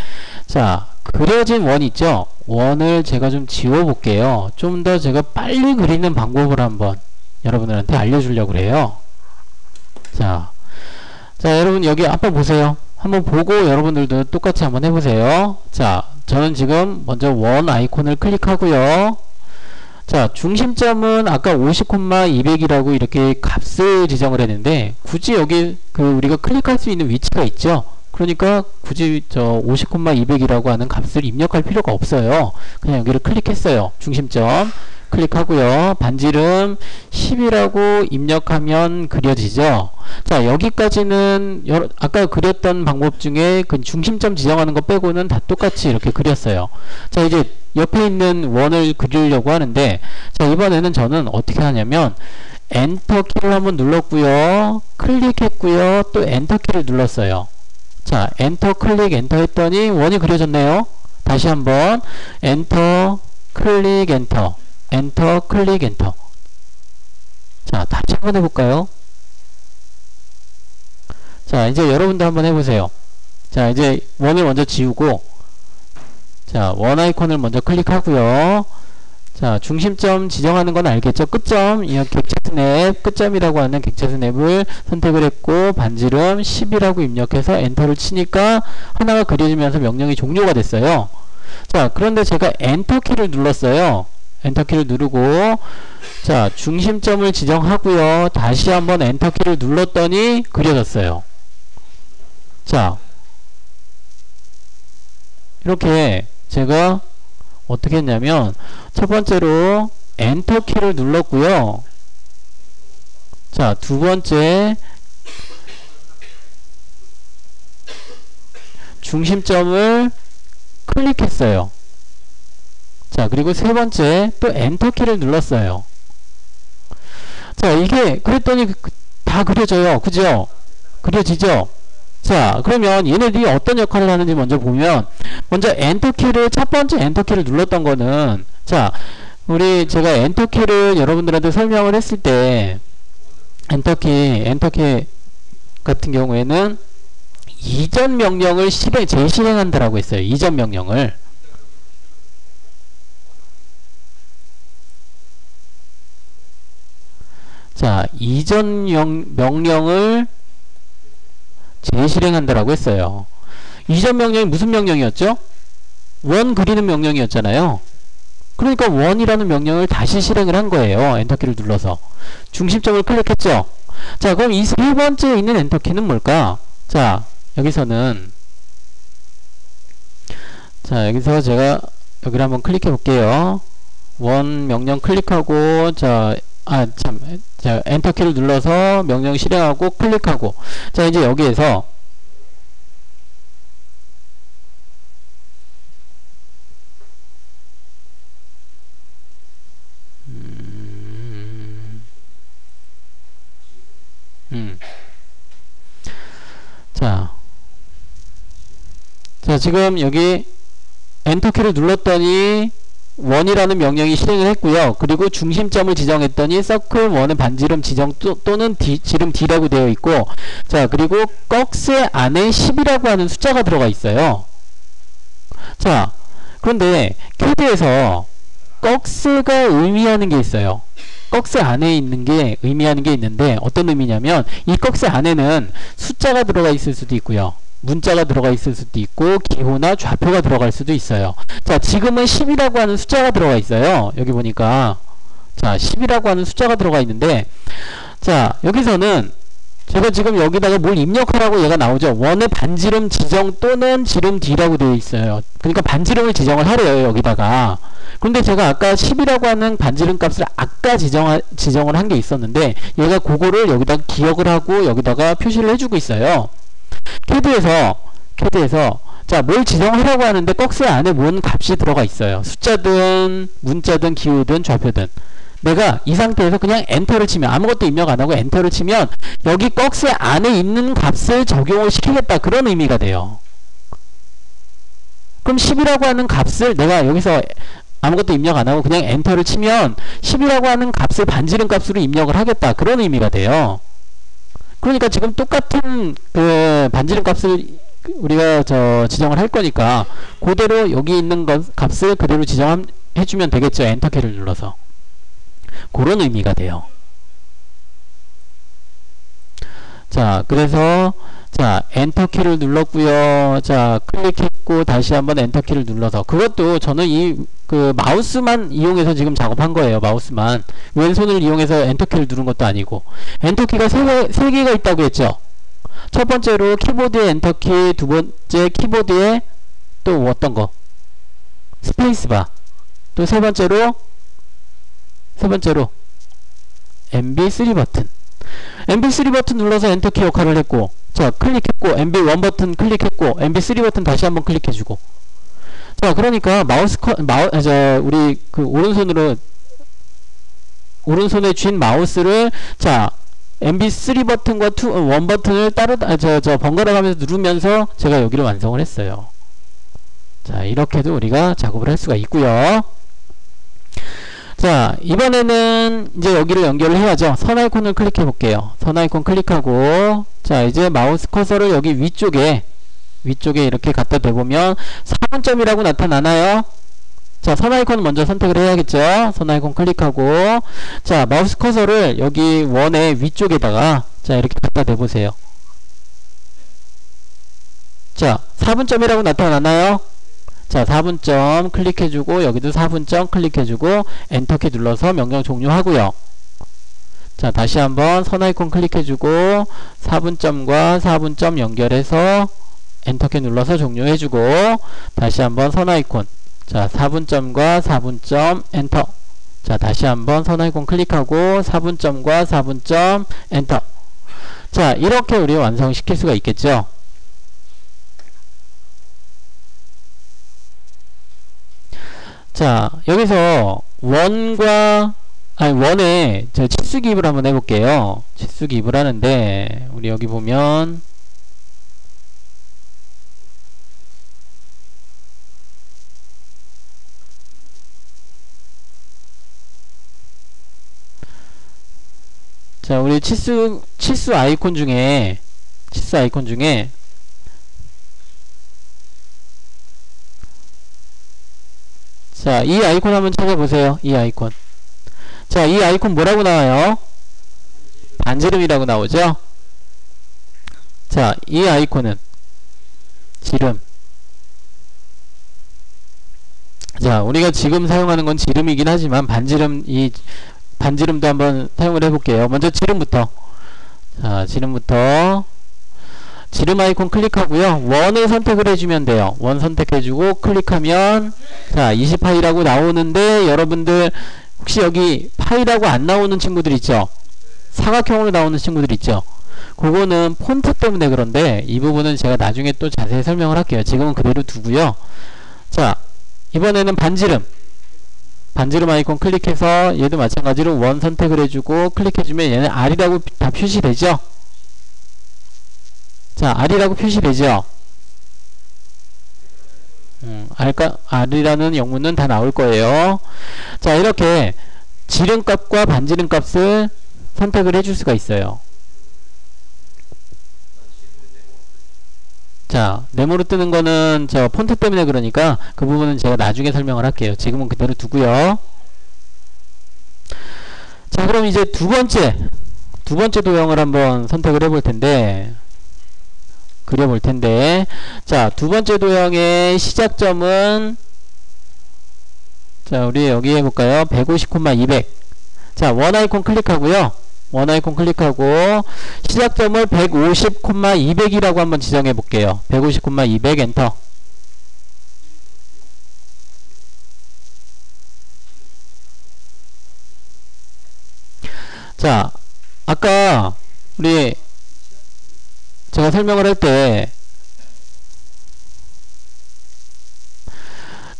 자, 그려진 원 있죠? 원을 제가 좀 지워 볼게요. 좀 더 제가 빨리 그리는 방법을 한번 여러분들한테 알려주려고 그래요. 자, 여러분 여기 한번 보세요. 한번 보고 여러분들도 똑같이 한번 해보세요. 자, 저는 지금 먼저 원 아이콘을 클릭하고요. 자, 중심점은 아까 50,200이라고 이렇게 값을 지정을 했는데, 굳이 여기 우리가 클릭할 수 있는 위치가 있죠. 그러니까 굳이 50,200이라고 하는 값을 입력할 필요가 없어요. 그냥 여기를 클릭했어요. 중심점 클릭하고요. 반지름 10이라고 입력하면 그려지죠. 자, 여기까지는 아까 그렸던 방법 중에 그 중심점 지정하는 거 빼고는 다 똑같이 이렇게 그렸어요. 자, 이제 옆에 있는 원을 그리려고 하는데, 자, 이번에는 저는 어떻게 하냐면 엔터 키를 한번 눌렀고요. 클릭했고요. 또 엔터 키를 눌렀어요. 자, 엔터 클릭 엔터 했더니 원이 그려졌네요. 다시 한번 엔터 클릭 엔터, 엔터 클릭 엔터. 자, 다시 한번 해볼까요? 자, 이제 여러분도 한번 해보세요. 자, 이제 원을 먼저 지우고, 자, 원 아이콘을 먼저 클릭하고요. 자, 중심점 지정하는 건 알겠죠? 끝점, 이 객체 스냅, 끝점이라고 하는 객체 스냅을 선택을 했고, 반지름 10이라고 입력해서 엔터를 치니까 하나가 그려지면서 명령이 종료가 됐어요. 자, 그런데 제가 엔터 키를 눌렀어요. 엔터 키를 누르고, 자, 중심점을 지정하고요. 다시 한번 엔터 키를 눌렀더니 그려졌어요. 자, 이렇게 제가 어떻게 했냐면, 첫 번째로 엔터 키를 눌렀고요. 자, 두 번째 중심점을 클릭했어요. 자, 그리고 세 번째 또 엔터 키를 눌렀어요. 자, 이게 그랬더니 다 그려져요. 그죠? 그려지죠? 자, 그러면 얘네들이 어떤 역할을 하는지 먼저 보면, 먼저 엔터키를, 첫 번째 엔터키를 눌렀던 거는, 자, 제가 엔터키를 여러분들한테 설명을 했을 때, 엔터키 같은 경우에는 이전 명령을 재실행한다라고 했어요. 이전 명령을. 자, 이전 명령을 재실행한다라고 했어요. 이전 명령이 무슨 명령이었죠? 원 그리는 명령이었잖아요. 그러니까 원이라는 명령을 다시 실행을 한 거예요. 엔터키를 눌러서. 중심점을 클릭했죠. 자, 그럼 이 세 번째에 있는 엔터키는 뭘까? 자, 여기서는, 자, 여기서 제가 여기를 한번 클릭해 볼게요. 원 명령 클릭하고, 자, 엔터키를 눌러서 명령 실행하고 클릭하고, 자, 이제 여기에서 자, 지금 여기 엔터키를 눌렀더니 원이라는 명령이 실행을 했고요. 그리고 중심점을 지정했더니 서클 1의 반지름 지정 또는 지름 D라고 되어 있고, 자, 그리고 꺽쇠 안에 10이라고 하는 숫자가 들어가 있어요. 자, 그런데 캐드에서 꺽쇠가 의미하는 게 있어요. 꺽쇠 안에 있는 게 의미하는 게 있는데, 어떤 의미냐면 이 꺽쇠 안에는 숫자가 들어가 있을 수도 있고요, 문자가 들어가 있을 수도 있고, 기호나 좌표가 들어갈 수도 있어요. 자, 지금은 10이라고 하는 숫자가 들어가 있어요. 여기 보니까 자, 10이라고 하는 숫자가 들어가 있는데, 자, 여기서는 제가 지금 여기다가 뭘 입력하라고 얘가 나오죠. 원의 반지름 지정 또는 지름 D라고 되어 있어요. 그러니까 반지름을 지정을 하래요, 여기다가. 그런데 제가 아까 10이라고 하는 반지름 값을 아까 지정을 한 게 있었는데, 얘가 그거를 여기다 기억을 하고 여기다가 표시를 해주고 있어요. 캐드에서 자, 뭘 지정하라고 하는데 꺽쇠 안에 뭔 값이 들어가 있어요. 숫자든 문자든 기호든 좌표든. 내가 이 상태에서 그냥 엔터를 치면, 아무것도 입력 안 하고 엔터를 치면 여기 꺽쇠 안에 있는 값을 적용을 시키겠다, 그런 의미가 돼요. 그럼 10이라고 하는 값을 내가 여기서 아무것도 입력 안 하고 그냥 엔터를 치면 10이라고 하는 값을 반지름 값으로 입력을 하겠다, 그런 의미가 돼요. 그러니까 지금 똑같은 그 반지름 값을 우리가 지정을 할 거니까 그대로 여기 있는 값을 그대로 지정해주면 되겠죠. 엔터키를 눌러서. 그런 의미가 돼요. 자, 그래서 자, 엔터키를 눌렀고요. 자, 클릭했고 다시 한번 엔터키를 눌러서, 그것도 저는 그 마우스만 이용해서 지금 작업한 거예요. 마우스만. 왼손을 이용해서 엔터키를 누른 것도 아니고. 엔터키가 세 개가 있다고 했죠. 첫 번째로 키보드의 엔터키, 두 번째 키보드에 또 어떤 거? 스페이스바. 또 세 번째로 MB3 버튼. MB3 버튼 눌러서 엔터키 역할을 했고, 자, 클릭했고, MB1 버튼 클릭했고, MB3 버튼 다시 한번 클릭해주고. 자, 그러니까 우리 그 오른손에 쥔 마우스를, 자, MB3 버튼과 1 버튼을 번갈아 가면서 누르면서 제가 여기를 완성을 했어요. 자, 이렇게도 우리가 작업을 할 수가 있고요. 자, 이번에는 이제 여기를 연결을 해야죠. 선 아이콘을 클릭해 볼게요. 선 아이콘 클릭하고, 자, 이제 마우스 커서를 여기 위쪽에 이렇게 갖다 대보면 4분점이라고 나타나나요? 자, 선 아이콘 먼저 선택을 해야겠죠. 선 아이콘 클릭하고, 자, 마우스 커서를 여기 원의 위쪽에다가 자, 이렇게 갖다 대보세요. 자, 4분점이라고 나타나나요? 자, 4분점 클릭해주고, 여기도 4분점 클릭해주고, 엔터키 눌러서 명령 종료하고요. 자, 다시 한번 선 아이콘 클릭해주고, 4분점과 4분점 연결해서 엔터키 눌러서 종료해주고, 다시 한번 선 아이콘, 자, 4분점과 4분점 엔터. 자, 다시 한번 선 아이콘 클릭하고 4분점과 4분점 엔터. 자, 이렇게 우리 완성시킬 수가 있겠죠. 자, 여기서 원에 치수 기입을 한번 해볼게요. 치수 기입을 하는데, 우리 여기 보면 자, 우리 치수 아이콘 중에 자, 이 아이콘 한번 찾아보세요. 이 아이콘. 자, 이 아이콘 뭐라고 나와요? 반지름이라고 나오죠? 자, 이 아이콘은 지름. 자, 우리가 지금 사용하는 건 지름이긴 하지만 반지름도 한번 사용을 해볼게요. 먼저 지름부터. 자, 지름 아이콘 클릭하고요. 원을 선택을 해주면 돼요. 원 선택해주고 클릭하면 자, 20파이라고 나오는데, 여러분들 혹시 여기 파이라고 안 나오는 친구들 있죠? 사각형으로 나오는 친구들 있죠? 그거는 폰트 때문에 그런데, 이 부분은 제가 나중에 또 자세히 설명을 할게요. 지금은 그대로 두고요. 자, 이번에는 반지름 아이콘 클릭해서 얘도 마찬가지로 원 선택을 해주고 클릭해주면 얘는 R이라고 다 표시되죠? 자, R이라고 표시되죠? R이라는 영문은 다 나올 거예요. 자, 이렇게 지름값과 반지름값을 선택을 해줄 수가 있어요. 자, 네모로 뜨는 거는 저 폰트 때문에 그러니까 그 부분은 제가 나중에 설명을 할게요. 지금은 그대로 두고요. 자, 그럼 이제 두 번째 도형을 한번 선택을 해볼 텐데, 그려볼 텐데, 자, 두 번째 도형의 시작점은, 자, 우리 여기 해볼까요? 150,200. 자, 원 아이콘 클릭하고요. 원 아이콘 클릭하고, 시작점을 150,200이라고 한번 지정해 볼게요. 150,200 엔터. 자, 아까 우리 제가 설명을 할 때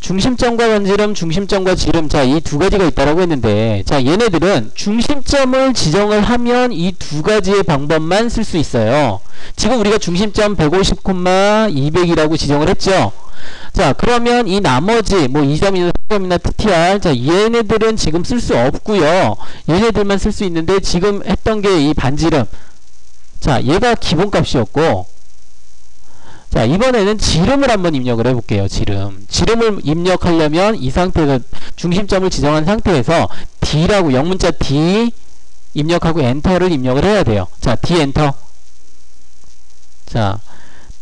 중심점과 반지름, 중심점과 지름, 자, 이 두 가지가 있다라고 했는데, 자, 얘네들은 중심점을 지정을 하면 이 두 가지의 방법만 쓸 수 있어요. 지금 우리가 중심점 150,200이라고 지정을 했죠. 자, 그러면 이 나머지 뭐 2점이나 3점이나 TTR, 자, 얘네들은 지금 쓸 수 없고요. 얘네들만 쓸 수 있는데, 지금 했던 게 이 반지름, 자, 얘가 기본값이었고, 자, 이번에는 지름을 한번 입력을 해볼게요. 지름을 입력하려면 이 상태에서 중심점을 지정한 상태에서 D라고 영문자 D 입력하고 엔터를 입력을 해야 돼요. 자, D 엔터. 자,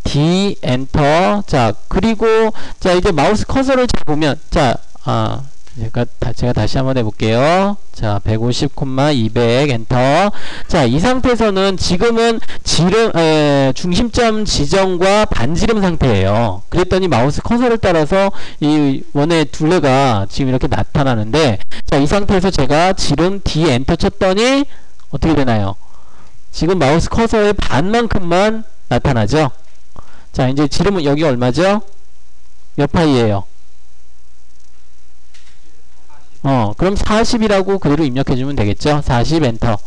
D 엔터. 자, 그리고 자, 이제 마우스 커서를 잘 보면, 자, 제가 다시 한번 해볼게요. 자, 150,200 엔터. 자, 이 상태에서는 지금은 중심점 지정과 반지름 상태예요. 그랬더니 마우스 커서를 따라서 이 원의 둘레가 지금 이렇게 나타나는데, 자, 이 상태에서 제가 지름 D 엔터 쳤더니 어떻게 되나요? 지금 마우스 커서의 반만큼만 나타나죠. 자, 이제 지름은 여기 얼마죠? 몇 파이예요? 그럼 40이라고 그대로 입력해주면 되겠죠? 40 엔터.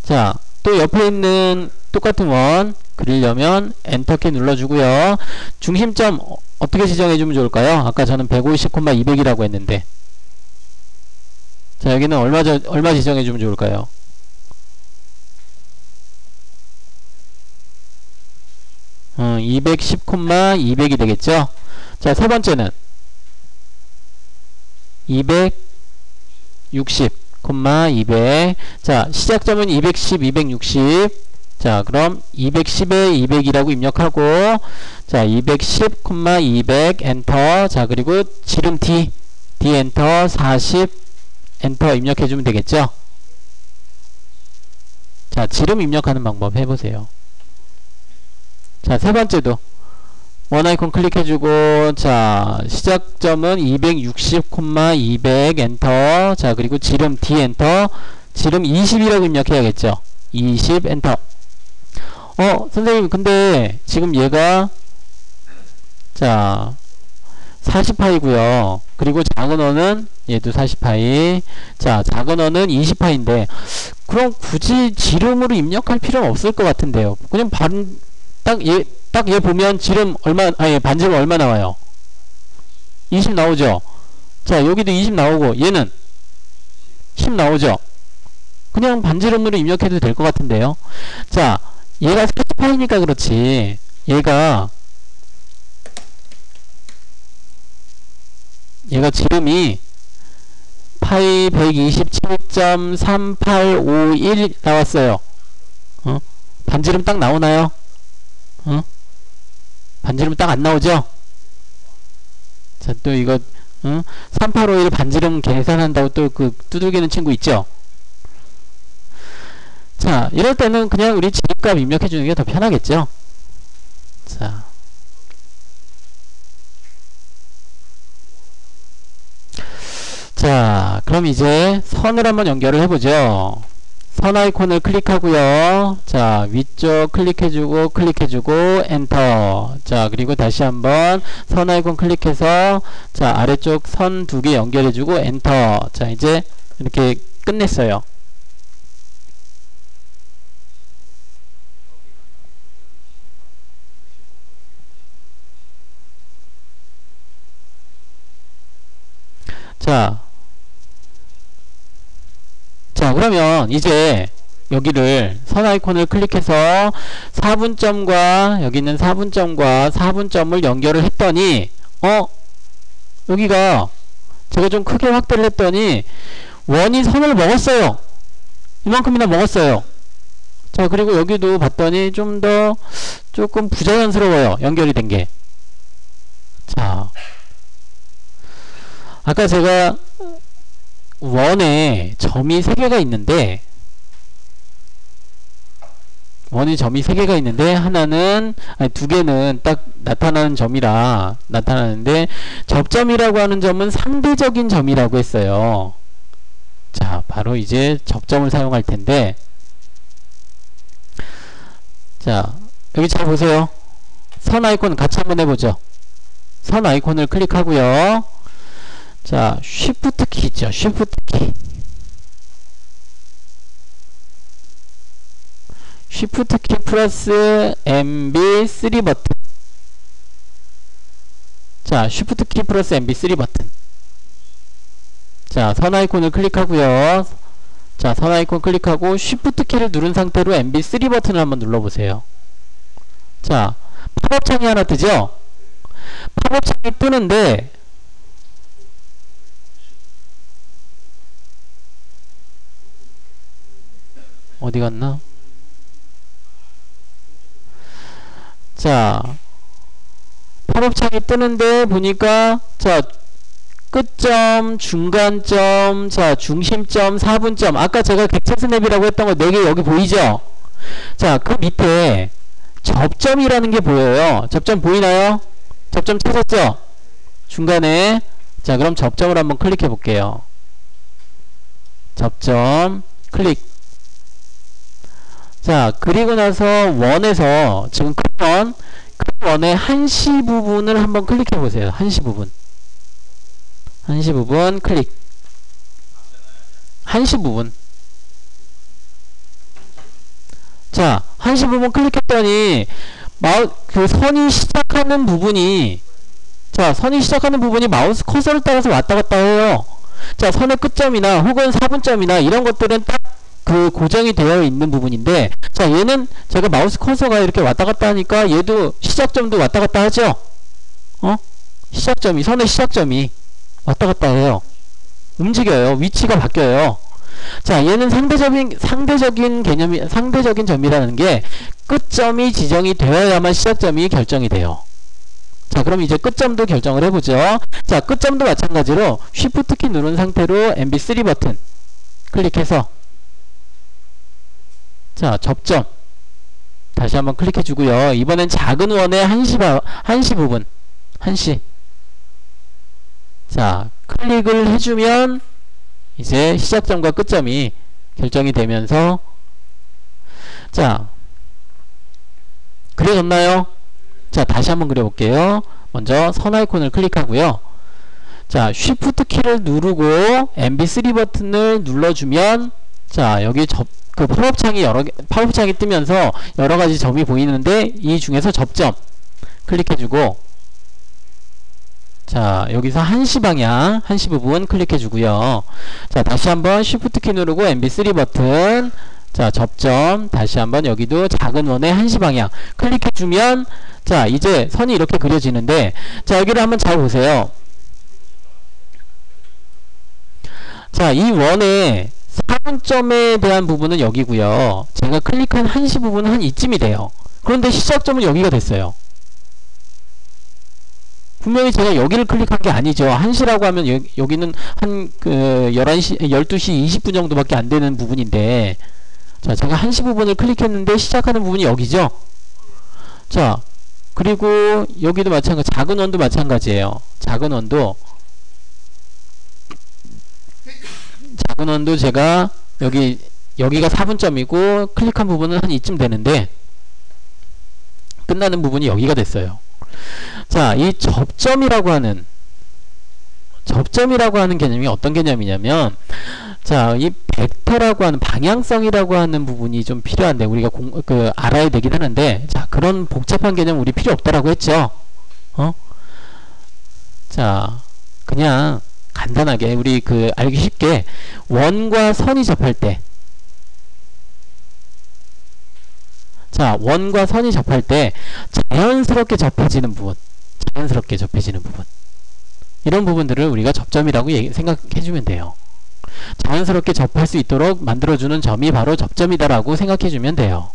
자, 또 옆에 있는 똑같은 원 그리려면 엔터키 눌러주고요. 중심점 어떻게 지정해주면 좋을까요? 아까 저는 150,200이라고 했는데, 자, 여기는 얼마 지정해주면 좋을까요? 210,200이 되겠죠? 자, 세 번째는 260,200. 자, 시작점은 210, 260. 자, 그럼 210에 200이라고 입력하고, 자, 210,200 엔터. 자, 그리고 지름 D 엔터 40 엔터 입력해주면 되겠죠? 자, 지름 입력하는 방법 해보세요. 자, 세 번째도 원 아이콘 클릭해주고, 자, 시작점은 260,200 엔터. 자, 그리고 지름 D 엔터. 지름 20이라고 입력해야겠죠. 20 엔터. 선생님, 근데 지금 얘가, 자, 40파이고요. 그리고 작은 어는 얘도 40파이. 자, 작은 어는 20파인데, 그럼 굳이 지름으로 입력할 필요는 없을 것 같은데요. 그냥 딱 얘 보면 반지름 얼마 나와요? 20 나오죠? 자, 여기도 20 나오고, 얘는 10 나오죠? 그냥 반지름으로 입력해도 될 것 같은데요? 자, 얘가 40파이니까 그렇지. 얘가 지름이 파이 127.3851 나왔어요. 반지름 딱 나오나요? 반지름 딱 안 나오죠? 자, 또 이거 3851 반지름 계산한다고 또 그 두들기는 친구 있죠? 자, 이럴 때는 그냥 우리 지름값 입력해 주는 게 더 편하겠죠? 자, 그럼 이제 선을 한번 연결을 해보죠. 선 아이콘을 클릭하고요. 자, 위쪽 클릭해주고 엔터. 자, 그리고 다시 한번 선 아이콘 클릭해서, 자, 아래쪽 선 두 개 연결해주고 엔터. 자, 이제 이렇게 끝냈어요. 자, 자, 그러면 이제 여기를 선 아이콘을 클릭해서 4분점과 여기 있는 4분점과 4분점을 연결을 했더니 여기가 제가 좀 크게 확대를 했더니 원이 선을 먹었어요. 이만큼이나 먹었어요. 자, 그리고 여기도 봤더니 좀 더 조금 부자연스러워요. 연결이 된 게. 자, 아까 제가 원에 점이 3개가 있는데 하나는 아니 2개는 딱 나타나는 점이라 나타나는데 접점이라고 하는 점은 상대적인 점이라고 했어요. 자, 바로 이제 접점을 사용할 텐데, 자, 여기 잘 보세요. 선 아이콘 같이 한번 해보죠. 선 아이콘을 클릭하고요. 자, 쉬프트 키 있죠. 쉬프트 키. 쉬프트 키 플러스 MB3 버튼. 자, 쉬프트 키 플러스 MB3 버튼. 자, 선 아이콘을 클릭하고요. 자, 선 아이콘 클릭하고 쉬프트 키를 누른 상태로 MB3 버튼을 한번 눌러보세요. 자, 팝업 창이 하나 뜨죠? 팝업 창이 뜨는데 어디 갔나? 자, 팝업 창이 뜨는데 보니까 자, 끝점, 중간점, 자, 중심점, 4분점. 아까 제가 객체 스냅이라고 했던 거 4개 여기 보이죠? 자, 그 밑에 접점이라는 게 보여요. 접점 보이나요? 접점 찾았죠? 중간에. 자, 그럼 접점을 한번 클릭해 볼게요. 접점 클릭. 자, 그리고 나서 원에서 지금 큰 원의 한시 부분을 한번 클릭해 보세요. 한시 부분. 한시 부분 클릭. 한시 부분. 자, 한시 부분 클릭했더니 그 선이 시작하는 부분이, 자, 선이 시작하는 부분이 마우스 커서를 따라서 왔다 갔다 해요. 자, 선의 끝점이나 혹은 4분점이나 이런 것들은 딱 그 고정이 되어 있는 부분인데, 자, 얘는 제가 마우스 커서가 이렇게 왔다 갔다 하니까 얘도 시작점도 왔다 갔다 하죠? 시작점이, 선의 시작점이 왔다 갔다 해요. 움직여요. 위치가 바뀌어요. 자, 얘는 상대적인 개념이, 상대적인 점이라는 게 끝점이 지정이 되어야만 시작점이 결정이 돼요. 자, 그럼 이제 끝점도 결정을 해보죠. 자, 끝점도 마찬가지로 쉬프트 키 누른 상태로 MB3 버튼 클릭해서, 자, 접점 다시 한번 클릭해 주고요. 이번엔 작은 원의 한시 부분, 한시. 자, 클릭을 해주면 이제 시작점과 끝점이 결정이 되면서, 자, 그려졌나요? 자, 다시 한번 그려볼게요. 먼저 선 아이콘을 클릭하고요. 자, 쉬프트 키를 누르고 MB3 버튼을 눌러주면, 자, 여기 그 팝업창이 뜨면서 여러가지 점이 보이는데, 이 중에서 접점 클릭해주고, 자, 여기서 한시 방향, 한시 부분 클릭해주고요. 자, 다시 한번 쉬프트 키 누르고 MB3 버튼, 자, 접점 다시 한번 여기도 작은 원의 한시 방향 클릭해주면, 자, 이제 선이 이렇게 그려지는데, 자, 여기를 한번 잘 보세요. 자, 이 원의 4분점에 대한 부분은 여기고요. 제가 클릭한 한시 부분은 한 이쯤이 돼요. 그런데 시작점은 여기가 됐어요. 분명히 제가 여기를 클릭한 게 아니죠. 한시라고 하면 여기는 한 12시 20분 정도밖에 안 되는 부분인데, 자, 제가 한시 부분을 클릭했는데 시작하는 부분이 여기죠. 자, 그리고 여기도 마찬가지, 작은 원도 마찬가지예요. 작은 원도 제가 여기가 4분점이고 클릭한 부분은 한 이쯤 되는데 끝나는 부분이 여기가 됐어요. 자, 이 접점이라고 하는 개념이 어떤 개념이냐면, 자, 이 벡터라고 하는, 방향성이라고 하는 부분이 좀 필요한데, 우리가 알아야 되긴 하는데, 자, 그런 복잡한 개념 우리 필요 없다라고 했죠. 자, 그냥 간단하게 우리 그 알기 쉽게 원과 선이 접할 때, 자 원과 선이 접할 때 자연스럽게 접해지는 부분, 자연스럽게 접해지는 부분, 이런 부분들을 우리가 접점이라고 생각해주면 돼요. 자연스럽게 접할 수 있도록 만들어주는 점이 바로 접점이다라고 생각해주면 돼요.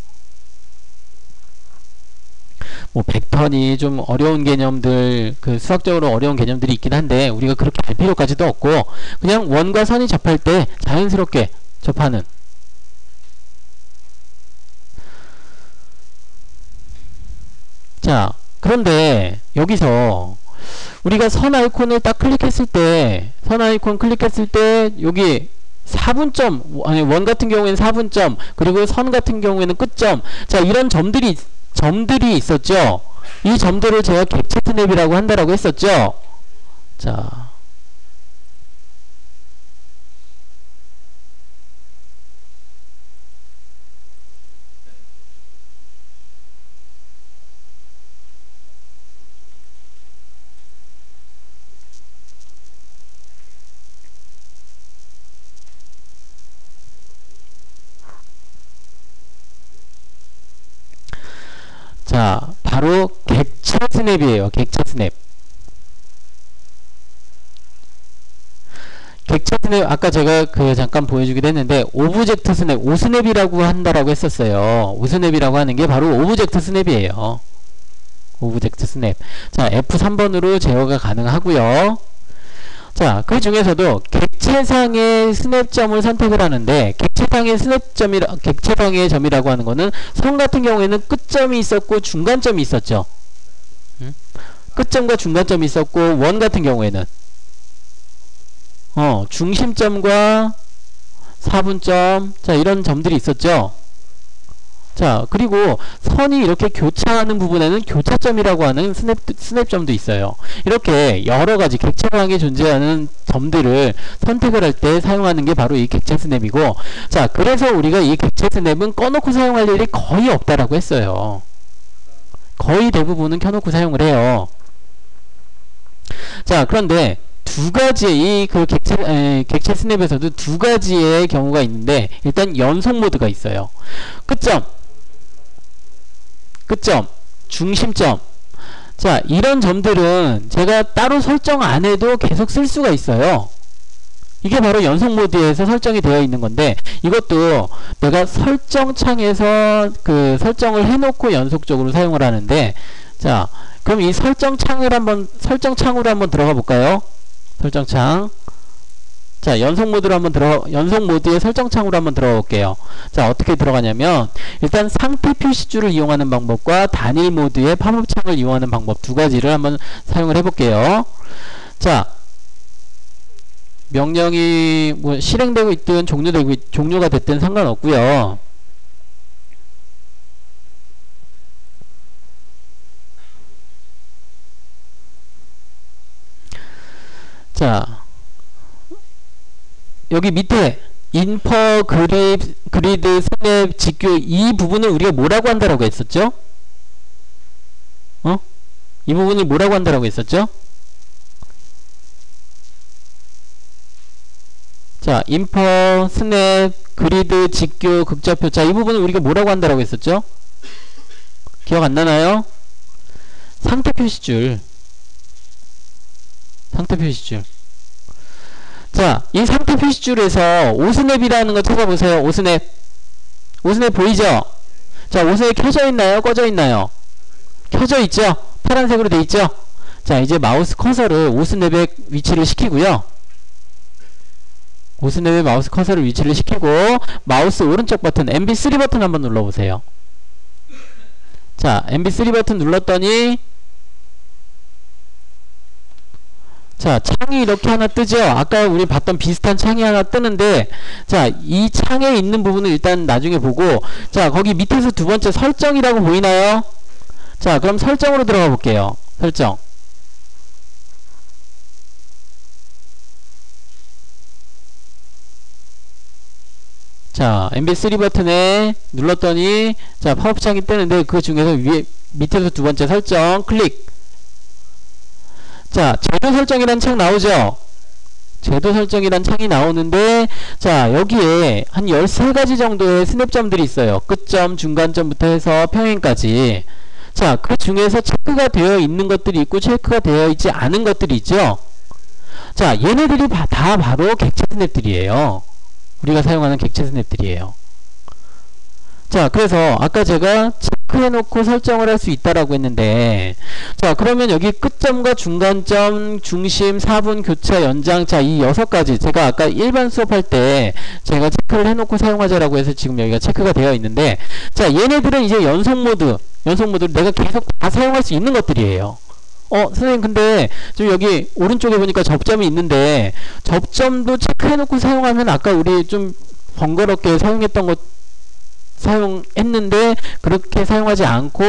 뭐 벡터니 좀 어려운 개념들, 그 수학적으로 어려운 개념들이 있긴 한데 우리가 그렇게 알 필요까지도 없고 그냥 원과 선이 접할 때 자연스럽게 접하는. 자, 그런데 여기서 우리가 선 아이콘을 딱 클릭했을 때, 선 아이콘 클릭했을 때 여기 4분점, 아니 원 같은 경우에는 4분점, 그리고 선 같은 경우에는 끝점. 자, 이런 점들이 있었죠. 이 점들을 제가 객체 스냅이라고 한다라고 했었죠. 자, 바로 객체 스냅이에요. 객체 스냅. 객체 스냅, 아까 제가 그 잠깐 보여주기도 했는데 오브젝트 스냅, 오스냅이라고 한다라고 했었어요. 오스냅이라고 하는 게 바로 오브젝트 스냅이에요. 오브젝트 스냅. 자, F3번으로 제어가 가능하고요. 자, 그 중에서도 객체상의 스냅점을 선택을 하는데, 객체상의 점이라고 하는 거는 선 같은 경우에는 끝점이 있었고 중간점이 있었죠. 끝점과 중간점이 있었고, 원 같은 경우에는 중심점과 4분점, 자, 이런 점들이 있었죠. 자, 그리고 선이 이렇게 교차하는 부분에는 교차점이라고 하는 스냅점도 있어요. 이렇게 여러가지 객체상에 존재하는 점들을 선택을 할 때 사용하는 게 바로 이 객체 스냅이고, 자, 그래서 우리가 이 객체 스냅은 꺼놓고 사용할 일이 거의 없다라고 했어요. 거의 대부분은 켜놓고 사용을 해요. 자, 그런데 두 가지의 그 객체 스냅에서도 두 가지의 경우가 있는데, 일단 연속 모드가 있어요. 끝점, 중심점. 자, 이런 점들은 제가 따로 설정 안 해도 계속 쓸 수가 있어요. 이게 바로 연속 모드에서 설정이 되어 있는 건데, 이것도 내가 설정 창에서 그 설정을 해놓고 연속적으로 사용을 하는데, 자, 그럼 이 설정 창으로 한번 들어가 볼까요? 설정창. 자, 연속 모드의 설정창으로 한번 들어가 볼게요. 자, 어떻게 들어가냐면, 일단 상태 표시줄을 이용하는 방법과 단일 모드의 팝업창을 이용하는 방법 두 가지를 한번 사용을 해볼게요. 자, 명령이 뭐 실행되고 있든 종료가 됐든 상관없고요. 자, 여기 밑에 인퍼 그리드 스냅 직교, 이 부분을 우리가 뭐라고 한다라고 했었죠? 이 부분을 뭐라고 한다라고 했었죠? 자, 인퍼 스냅 그리드 직교 극좌표. 자, 이 부분을 우리가 뭐라고 한다라고 했었죠? 기억 안 나나요? 상태 표시줄. 자, 이 상태 표시줄에서 오스냅이라는 거 찾아보세요. 오스냅 보이죠? 자, 오스냅 켜져 있나요? 꺼져 있나요? 켜져 있죠? 파란색으로 돼 있죠? 자, 이제 마우스 커서를 오스냅의 위치를 시키고요. 오스냅의 마우스 커서를 위치를 시키고, 마우스 오른쪽 버튼 MB3 버튼 한번 눌러보세요. 자, MB3 버튼 눌렀더니, 자, 창이 이렇게 하나 뜨죠? 아까 우리 봤던 비슷한 창이 하나 뜨는데, 자, 이 창에 있는 부분을 일단 나중에 보고, 자, 거기 밑에서 두 번째 설정이라고 보이나요? 자, 그럼 설정으로 들어가 볼게요. 설정. 자, MB3 버튼에 눌렀더니, 자, 팝업 창이 뜨는데, 그 중에서 밑에서 두 번째 설정 클릭. 자, 재료 설정이라는 창 나오죠? 제도 설정이란 창이 나오는데, 자, 여기에 한 13가지 정도의 스냅점들이 있어요. 끝점, 중간점부터 해서 평행까지. 자, 그 중에서 체크가 되어 있는 것들이 있고 체크가 되어 있지 않은 것들이 있죠. 자, 얘네들이 다 바로 객체 스냅들이에요. 우리가 사용하는 객체 스냅들이에요. 자, 그래서 아까 제가 체크해놓고 설정을 할 수 있다라고 했는데, 자, 그러면 여기 끝점과 중간점, 중심, 4분, 교차, 연장, 자, 이 6가지 제가 아까 일반 수업할 때 제가 체크를 해놓고 사용하자라고 해서 지금 여기가 체크가 되어 있는데, 자, 얘네들은 이제 연속 모드를 내가 계속 다 사용할 수 있는 것들이에요. 선생님, 근데 좀 여기 오른쪽에 보니까 접점이 있는데, 접점도 체크해놓고 사용하면 아까 우리 좀 번거롭게 사용했던 것 사용했는데 그렇게 사용하지 않고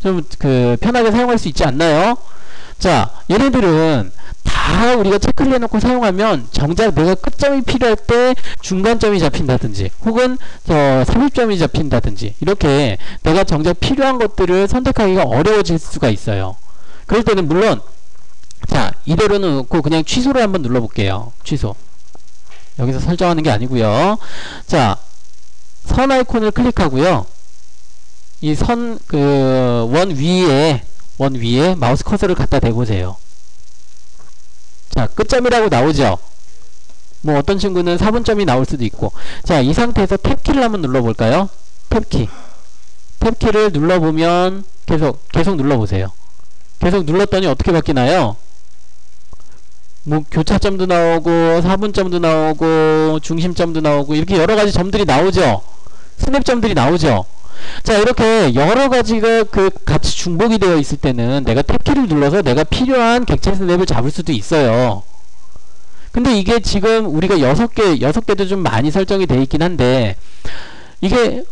좀 편하게 사용할 수 있지 않나요? 자, 얘네들은 다 우리가 체크를 해놓고 사용하면 정작 내가 끝점이 필요할 때 중간점이 잡힌다든지 혹은 삽입점이 잡힌다든지 이렇게 내가 정작 필요한 것들을 선택하기가 어려워질 수가 있어요. 그럴 때는 물론 자, 이대로는 놓고 그냥 취소를 한번 눌러볼게요. 취소. 여기서 설정하는 게 아니고요. 자, 선 아이콘을 클릭하고요. 이 원 위에 마우스 커서를 갖다 대보세요. 자, 끝점이라고 나오죠? 뭐 어떤 친구는 4분점이 나올 수도 있고. 자, 이 상태에서 탭키를 한번 눌러볼까요? 탭키. 탭키를 눌러보면 계속 눌러보세요. 계속 눌렀더니 어떻게 바뀌나요? 뭐 교차점도 나오고 4분점도 나오고 중심점도 나오고 이렇게 여러가지 점들이 나오죠. 스냅점들이 나오죠. 자, 이렇게 여러가지가 같이 중복이 되어 있을 때는 내가 탭키를 눌러서 내가 필요한 객체 스냅을 잡을 수도 있어요. 근데 이게 지금 우리가 6개도 좀 많이 설정이 되어 있긴 한데, 이게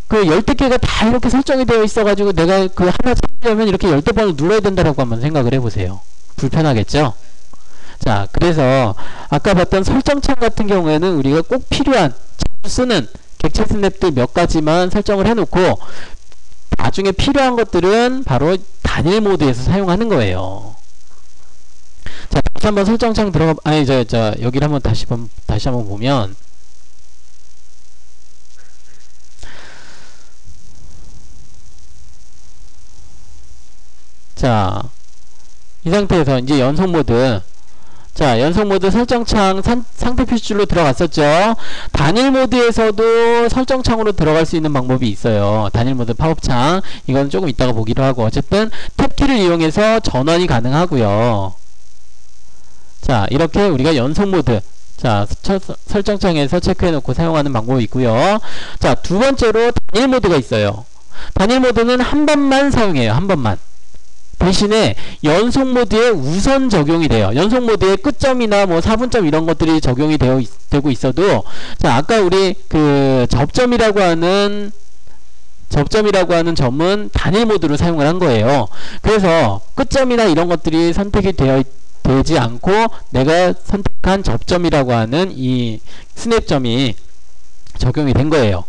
10개가 다 이렇게 설정이 되어 있어가지고 내가 하나 찾으려면 이렇게 10번을 눌러야 된다라고 한번 생각을 해보세요. 불편하겠죠? 자, 그래서 아까 봤던 설정창 같은 경우에는 우리가 꼭 필요한 자주 쓰는 객체 스냅들 몇 가지만 설정을 해놓고 나중에 필요한 것들은 바로 단일 모드에서 사용하는 거예요. 자, 다시 한번 설정창 여기를 한번 다시 한번 보면, 자, 이 상태에서 이제 연속 모드. 자, 연속 모드 설정창 상태 표시줄로 들어갔었죠. 단일 모드에서도 설정창으로 들어갈 수 있는 방법이 있어요. 단일 모드 팝업창. 이건 조금 이따가 보기로 하고, 어쨌든 탭키를 이용해서 전원이 가능하고요. 자, 이렇게 우리가 연속 모드, 자, 설정창에서 체크해놓고 사용하는 방법이 있고요. 자, 두 번째로 단일 모드가 있어요. 단일 모드는 한 번만 사용해요. 한 번만. 대신에 연속 모드에 우선 적용이 돼요. 연속 모드에 끝점이나 뭐 4분점 이런 것들이 적용이 되고 있어도, 자, 아까 우리 접점이라고 하는 점은 단일 모드로 사용을 한 거예요. 그래서 끝점이나 이런 것들이 선택이 되지 않고 내가 선택한 접점이라고 하는 이 스냅점이 적용이 된 거예요.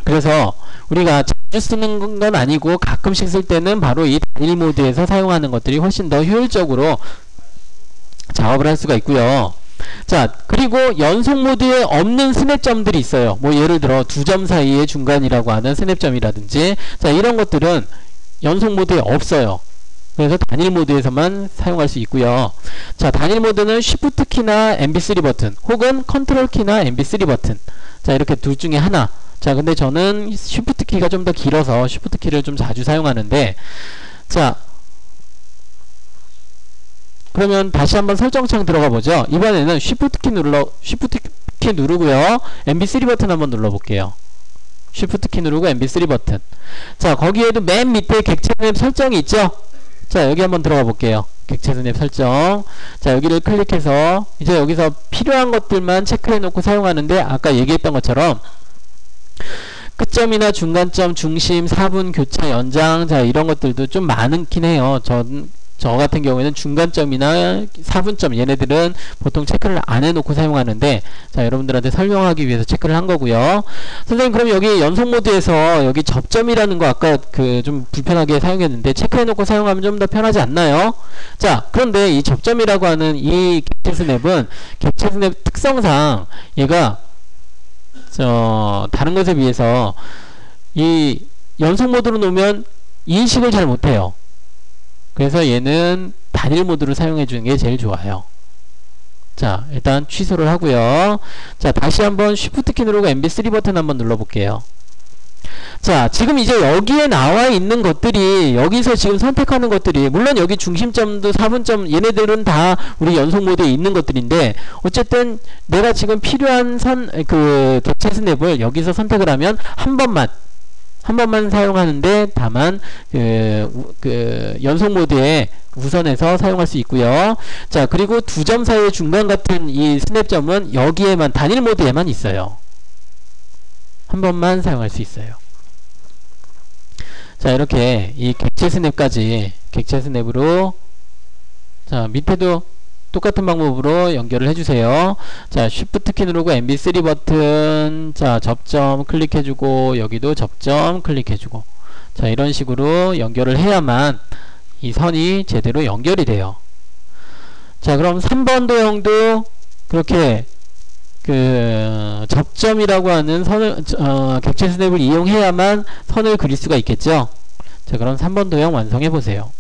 그래서 우리가 자주 쓰는 건 아니고 가끔씩 쓸 때는 바로 이 단일 모드에서 사용하는 것들이 훨씬 더 효율적으로 작업을 할 수가 있고요. 자, 그리고 연속 모드에 없는 스냅점들이 있어요. 뭐 예를 들어 두 점 사이의 중간이라고 하는 스냅점이라든지, 자, 이런 것들은 연속 모드에 없어요. 그래서 단일 모드에서만 사용할 수 있고요. 자, 단일 모드는 Shift 키나 MB3 버튼 혹은 컨트롤 키나 MB3 버튼, 자, 이렇게 둘 중에 하나. 자, 근데 저는 Shift 키가 좀 더 길어서 Shift 키를 좀 자주 사용하는데, 자, 그러면 다시 한번 설정창 들어가 보죠. 이번에는 Shift 키 누르고요. MB3 버튼 한번 눌러 볼게요. Shift 키 누르고 MB3 버튼. 자, 거기에도 맨 밑에 객체 스냅 설정이 있죠? 자, 여기 한번 들어가 볼게요. 객체 스냅 설정. 자, 여기를 클릭해서 이제 여기서 필요한 것들만 체크해 놓고 사용하는데, 아까 얘기했던 것처럼 끝점이나 중간점, 중심, 4분, 교차, 연장, 자, 이런 것들도 좀 많긴 해요. 저 같은 경우에는 중간점이나 4분점 얘네들은 보통 체크를 안 해놓고 사용하는데, 자, 여러분들한테 설명하기 위해서 체크를 한 거고요. 선생님, 그럼 여기 연속 모드에서 여기 접점이라는 거 아까 그 좀 불편하게 사용했는데 체크해놓고 사용하면 좀 더 편하지 않나요? 자, 그런데 이 접점이라고 하는 이 객체 스냅은 객체 스냅 특성상 얘가 다른 것에 비해서 이 연속 모드로 놓으면 인식을 잘 못해요. 그래서 얘는 단일 모드로 사용해 주는 게 제일 좋아요. 자, 일단 취소를 하고요. 자, 다시 한번 Shift 키 누르고 MB3 버튼 한번 눌러 볼게요. 자, 지금 이제 여기에 나와 있는 것들이, 여기서 지금 선택하는 것들이, 물론 여기 중심점도 4분점, 얘네들은 다 우리 연속 모드에 있는 것들인데, 어쨌든 내가 지금 필요한 객체 스냅을 여기서 선택을 하면 한 번만 사용하는데, 다만 연속 모드에 우선해서 사용할 수 있고요. 자, 그리고 두 점 사이의 중간 같은 이 스냅점은 여기에만, 단일 모드에만 있어요. 한 번만 사용할 수 있어요. 자, 이렇게 이 객체 스냅으로, 자, 밑에도 똑같은 방법으로 연결을 해주세요. 자, Shift 키 누르고 MB3 버튼, 자, 접점 클릭해주고, 여기도 접점 클릭해주고, 자, 이런 식으로 연결을 해야만 이 선이 제대로 연결이 돼요. 자, 그럼 3번 도형도 그렇게 접점이라고 하는 선을, 객체 스냅을 이용해야만 선을 그릴 수가 있겠죠. 자, 그럼 3번 도형 완성해 보세요.